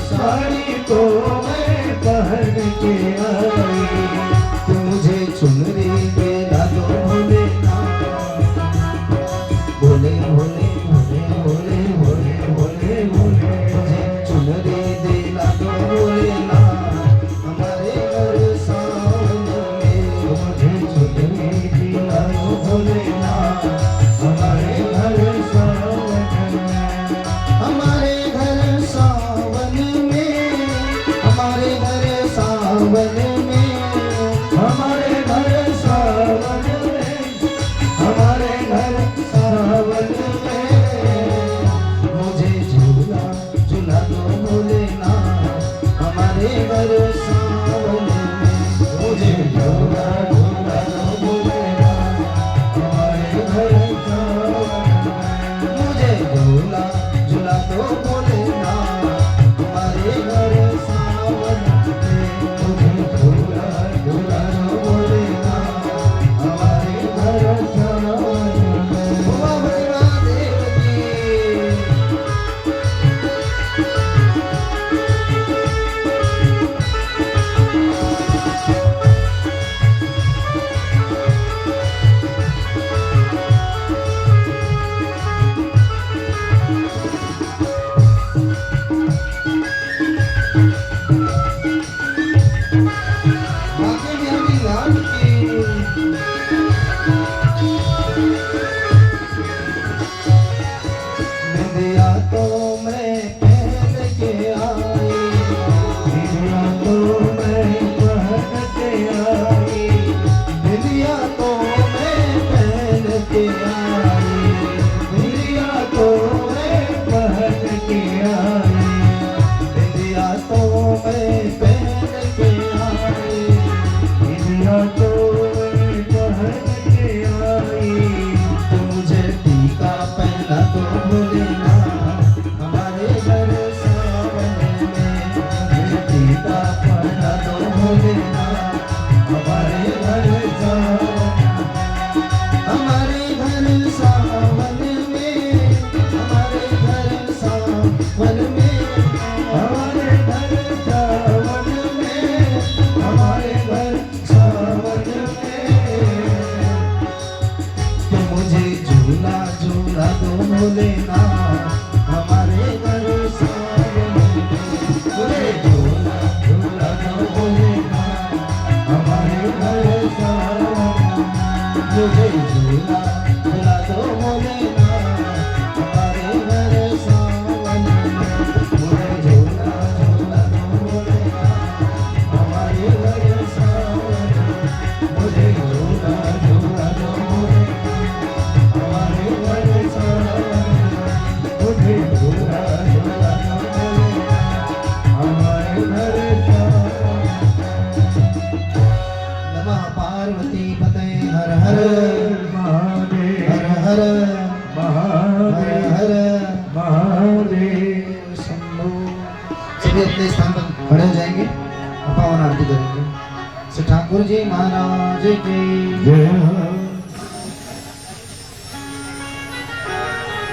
साड़ी तो मैं पहन के आई, तो मुझे भोले भोले भोले भोले भोले भोले मुझे चुनरी दिला दो भोलेनाथ हमारे घर सावन में मुझे चुनरी दिला दो भोलेनाथ हमारे घर सावन में हमारे घर सावन में हमारे घर सावन में हमारे घर सावन में हमारे घर सावन में मुझे झूला झूला दो भोलेनाथ हमारे घर सावन में मुझे झूला झूला दो भोलेनाथ हमारे घर सावन में मुझे झूला झूला दो भोलेनाथ हमारे घर सावन में मुझे झूला झूला दो भोलेनाथ हमारे घर सावन में बाबा भोलेनाथ की बाकी बिहारी लाल की बिंदिया तो मैं पहन के आई बिंदिया तो मैं पहन के आई बिंदिया तो मैं पहन के आई बिंदिया तो मैं पहन के आई बिंदिया तो मैं पहन के आई बिंदिया तो मैं पहन के आई तो मुझे टीका पहना दो भोलेनाथ हमारे घर सावन में मुझे टीका पहना दो भोलेनाथ हमारे घर सावन हमारे घर सावन में हमारे घर सावन में हमारे घर सावन में हमारे घर सावन में कि मुझे झूला झूला दो भोलेनाथ हमारे घर सावन में मुझे झूला झूला दो भोलेनाथ हमारे घर सावन में मुझे झूला झूला दो भोलेनाथ हमारे घर सावन में मुझे झूला झूला दो भोलेनाथ हमारे घर सावन में मुझे झूला झूला दो भोलेनाथ हमारे घर सावन में मुझे झूला झूला दो भोलेनाथ हमारे घर सावन नमः पार्वती पते हर हर महादेव हर हर हर महादेव हर महादेव शंभो सभी अपने स्थान पर खड़े हो जाएंगे और पावन आरती करेंगे श्री ठाकुर जी महाराज की जय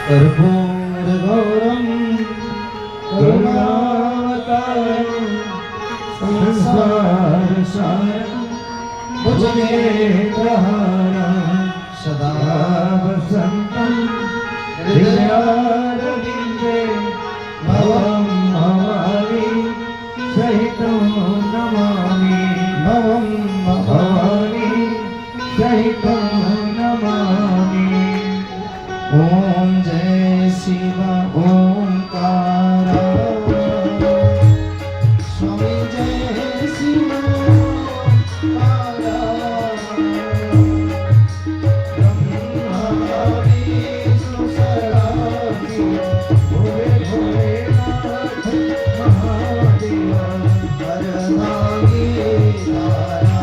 कर्पूर गौरम करुणावतारं संसार सारं भुजगेन्द्रहारं सदा वसन्तं हृदयारविन्दे भवं भवानी सहितं नमामि भवं भवानी सहितं नमामि ओम जय शिव ओंकार स्वामी जय शिव ओंकार ब्रह्मा विष्णु सरस्वती भोले भोलेनाथ महादेव हरनागी तारा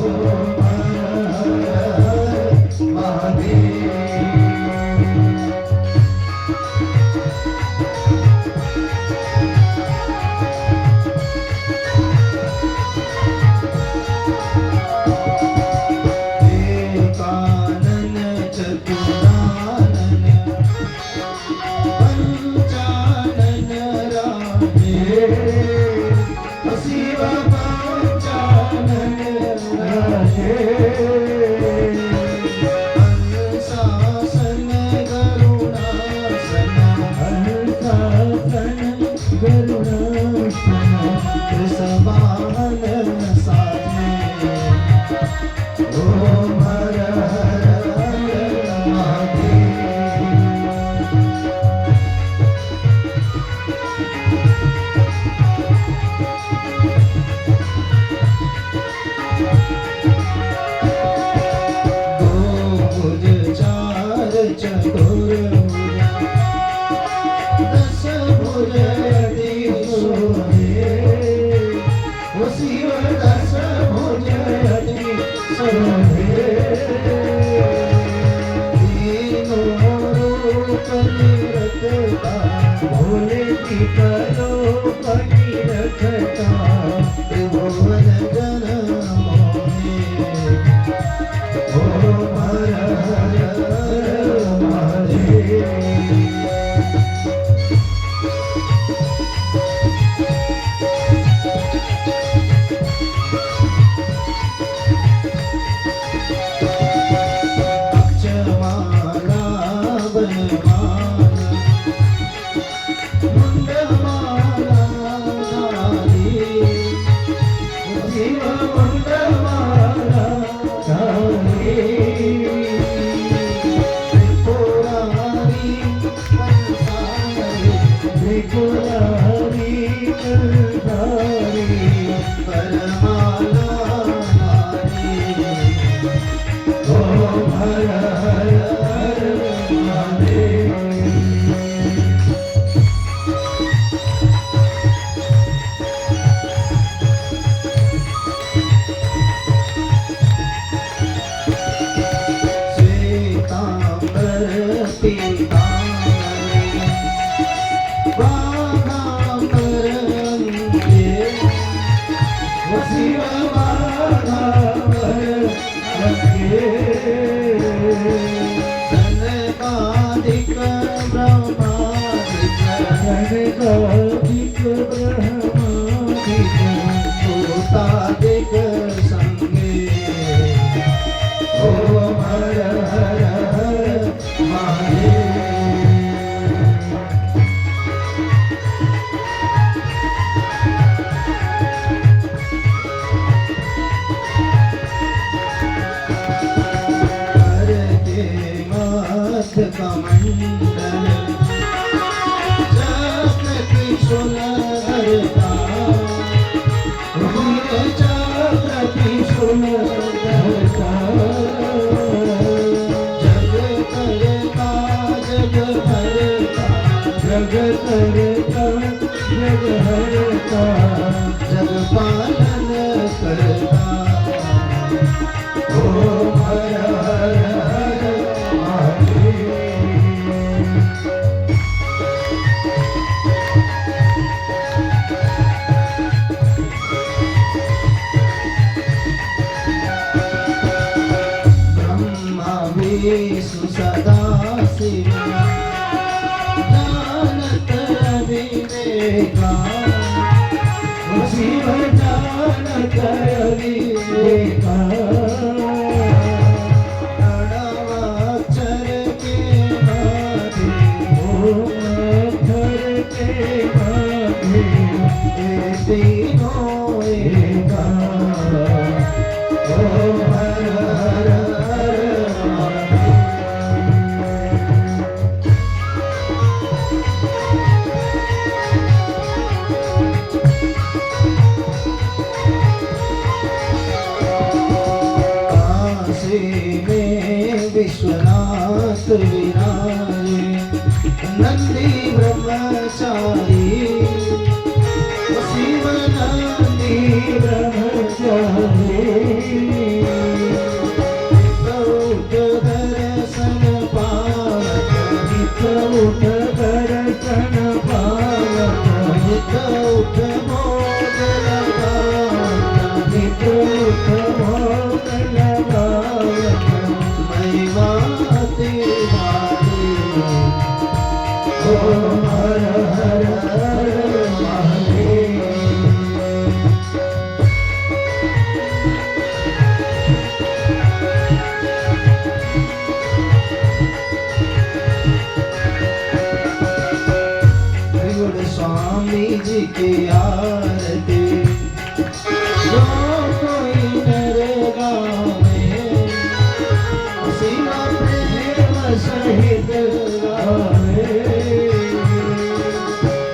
ओम हर हर महादेव हर्षासन करुणासन हर्षासन करुणासन कृष्णवाहन साजे ओम हर हर हर महादेव। दो भुज चार चतुर्भुज दस भुज अति शोभे वो शिव दस भुज अति शोभे तीनों रूप निरखता भोले की करो पति रखता त्रिभुवन जन मोहे ओम हर हर हर महादेव। अक्षमाला बनमाला मुंडमाला धारी शिव मुंडमाला धारी त्रिपुरारी कंसारी त्रिपुरारी कंसारी परमाला धारी ओम हर हर हर महादेव। श्वेतांबर पीतांबर बाघांबर अंगे वो शिव बाघांबर अंगे सनकादिक ब्रह्मादिक कनकादिक ब्रह्मादिक भूतादिक संगे ओम हर हर हर महादेव। कर के मथ कमंडल चक्र त्रिशूलधरता वीर चक्र त्रिशूलधरता जग करता जग हरता जग करता जग हरता जग पालन करता ओम हर हर हर महादेव। ब्रह्मा विष्णु सदा शिव जानत विवेका शिव जानत विवेका प्रणवाक्षर के माधे ओम अक्षर के माधे ये तीनों एका ओम हर हर हर महादेव। काशी में विश्वनाथ विराजे नंदी ब्रह्मचारी शिव नंदी ब्रह्मचारी गौत दर्शन पावत नित दर्शन पावत गौत मोद लगावत नित मोद लगावत महिमा तेरी ओम हर हर हर महादेव। दिखलावे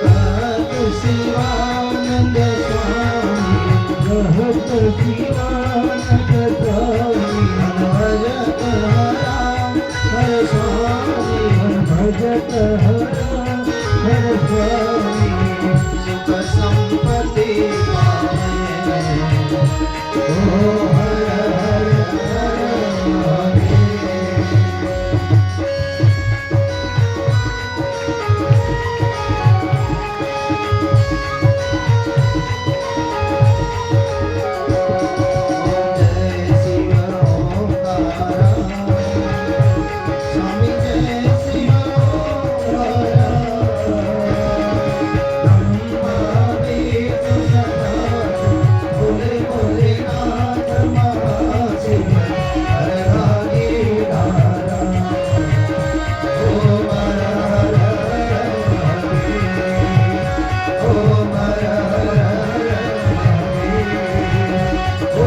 कहत शिवानंद स्वामी कहत शिवानंद स्वामी भजत हरा हर स्वामी भजत हर स्वामी सुख संपत्ति पावे ओ हर हर हर जय शिव ओंकारा स्वामी जय शिव ओंकारा ब्रह्मा विष्णु सदा बोले बोले नाथ महाशिव हर हरि धारा ओम हर हर हरि ओम हर हर हरि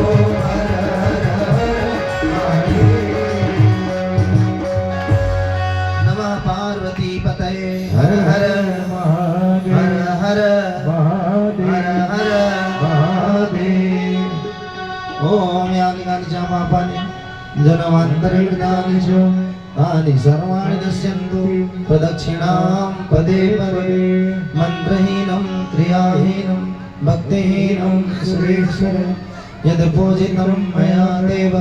ओम हर हर नमः पार्वती पतये हर हर महादेव हर हर महादेव हर हर महादेव ओम यानि कानि च पापानि जनमान्तरिकृतानि च तानि सर्वाणि नश्यन्तु प्रदक्षिणां पदे पदे मन्त्रहीनं क्रियाहीनं भक्तिहीनं सुरेश्वर यद् पूजितं मया देव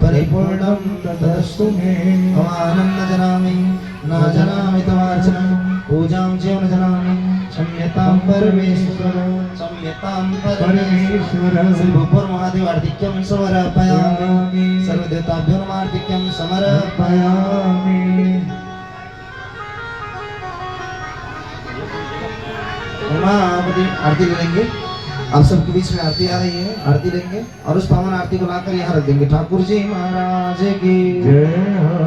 परिपूर्णं तदस्तु मे भवानं न जानामि तवार्चनं पूजां च न जानामि क्षम्यतां परमेश्वर क्षम्यतां परमेश्वर श्री भूपुर महादेव आर्तिक्यं समर्पयामि सर्वदेवताभ्यो नमः आर्तिक्यं समर्पयामि उमापति आरती ले लेंगे आप सबके बीच में आरती आ रही है आरती लेंगे और उस पावन आरती को लाकर यहाँ रख देंगे ठाकुर जी महाराज की जय हो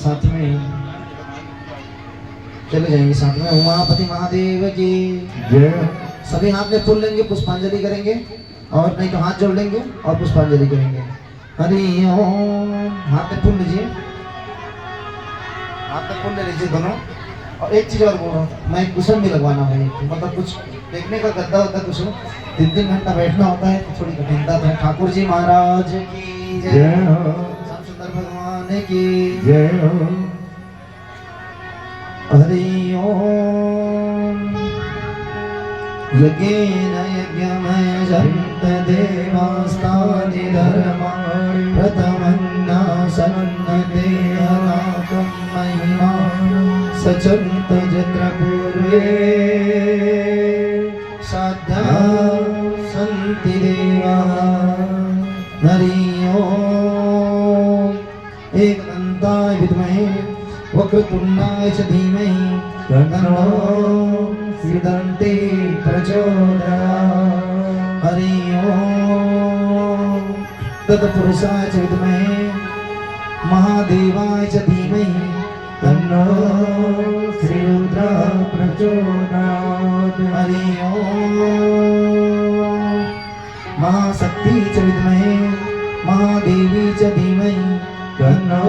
साथ में चले जाएंगे साथ में उमापति महादेव की जय हो सभी हाथ में फूल लेंगे पुष्पांजलि करेंगे और नहीं तो हाथ जोड़ लेंगे और पुष्पांजलि करेंगे हरि ओम हाथ में फूल लीजिए हाथ में फूल ले लीजिए दोनों और एक चीज और बोलो मैं कुशन भी लगवाना है मतलब कुछ देखने का गद्दा होता है कुछ 3-3 घंटा बैठना होता है तो थोड़ी कठिनता है ठाकुर जी महाराज की जय जय हो श्याम सुंदर भगवान की जय हो हरि ओम यज्ञेन यज्ञमय जन्त देवास्तानि धर्माणि प्रथमन्ना सन्नते अनाकं महिमा सचन्त जत्र पूर्वे साध्या सन्ति देवाः हरि ओम एकदन्ताय विद्महे वक्रतुण्डाय च धीमहि तन्नो सिद्धन्ति प्रचोदयात् हरि ओम तत्पुरुषाय च विद्महे महादेवाय च धीमहि तन्नो श्रीरुद्रः प्रचोदयात् हरि ओम महाशक्ति च विद्महे महादेवी च धीमहि तन्नो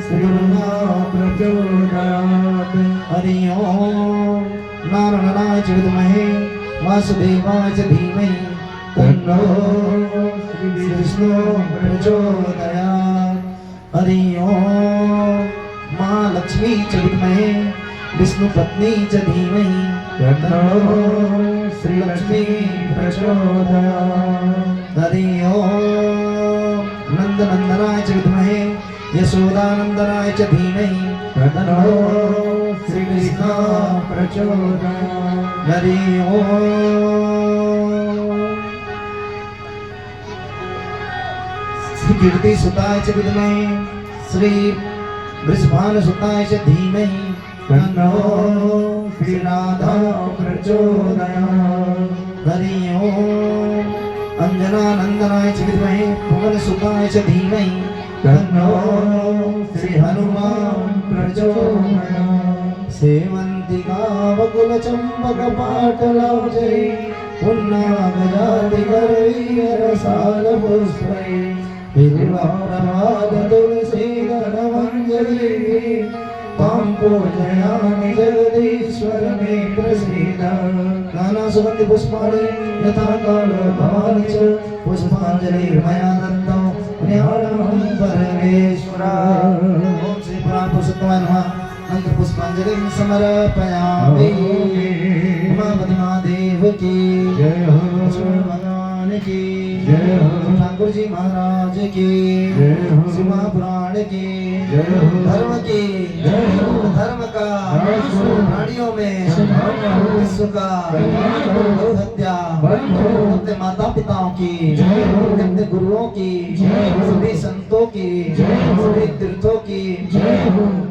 श्रीरुद्रः प्रचोदयात् हरि ओम नारायणाय च विद्महे वासुदेवाय च धीमहि तन्नो श्रीविष्णुः प्रचोदयात् हरि ओम महालक्ष्मी च विद्महे विष्णुपत्नी च धीमहि तन्नो श्रीलक्ष्मी प्रचोदयात् हरि ओम नंदनंदनाय च विद्महे यशोदानंदनाय च धीमहि तन्नो श्रीकृष्ण प्रचोदयात् हरि ओम श्री कीर्ति सुताय च विद्महे श्री वृषभानु सुताय च धीमहि तन्नो श्री राधा प्रचोदयात् हरि ओम अंजनानंदनाय च विद्महे पवनसुताय च धीमहि तन्नो श्री हनुमान प्रचोदयात् सेवंतिका वकुल चंपक पाटलाब्जै पुन्नागजाति करवीरसाल पुष्पै बिल्वप्रभात तुलसी गणवंज करी ताम पूजयामि जगदीश्वर मे प्रसीद नाना सुगंधि पुष्पाणि यथा काल भवानि च पुष्पाञ्जलिर्मया दत्तं न्यायं परमेश्वर ओम श्री पुराण पुरुषोत्तमाय नमः मंत्र पुष्पांजलिं समर्पयामि उमापति महादेव की जय हो भगवान की जय हो ठाकुर जी महाराज की जय हो शिवा पुराण की जय हो धर्म की जय हो धर्म का प्राणियों में विश्व का गौ हत्या अपने माता पिताओं की अपने गुरुओं की सभी संतों की सभी तीर्थों की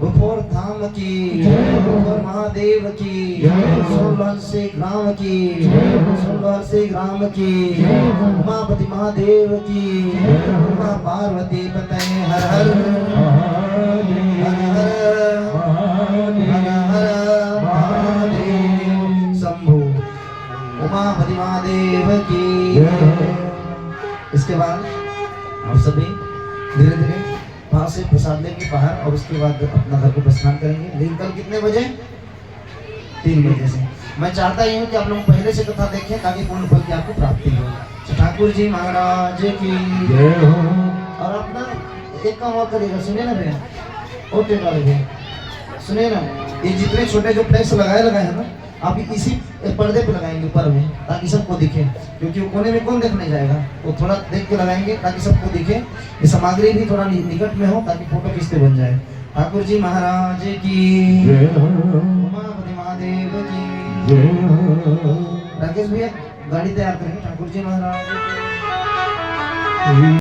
गुफोर धाम की गुफोर महादेव की 16 से ग्राम की 16 से ग्राम की उमापति महादेव की उमा पार्वती पते हर हर हर हर महादेव शंभु उमापति महादेव की। इसके बाद हम सभी धीरे धीरे वहां से प्रसाद लेंगे बाहर और उसके बाद अपना घर को प्रस्थान करेंगे। लेकिन कल कितने बजे? 3 बजे से। मैं चाहता ही हूँ कि आप लोग पहले से कथा देखें ताकि पूर्ण फल की आपको प्राप्ति हो। तो ठाकुर जी महाराज की जय हो और अपना एक काम और करिएगा, सुनिए ना भैया और टेका भैया सुनिए ना, ये जितने छोटे जो फ्लैक्स लगाए हैं ना आप इसी पर्दे पे लगाएंगे ऊपर में ताकि सबको दिखे, क्योंकि वो कोने में कौन देखने जाएगा, वो थोड़ा देख के लगाएंगे ताकि सबको दिखे। ये सामग्री भी थोड़ा निकट में हो ताकि फोटो खींचते बन जाए। ठाकुर जी महाराज की जय हो उमापति महादेव की जय हो राकेश भैया गाड़ी तैयार करेंगे। ठाकुर जी महाराज की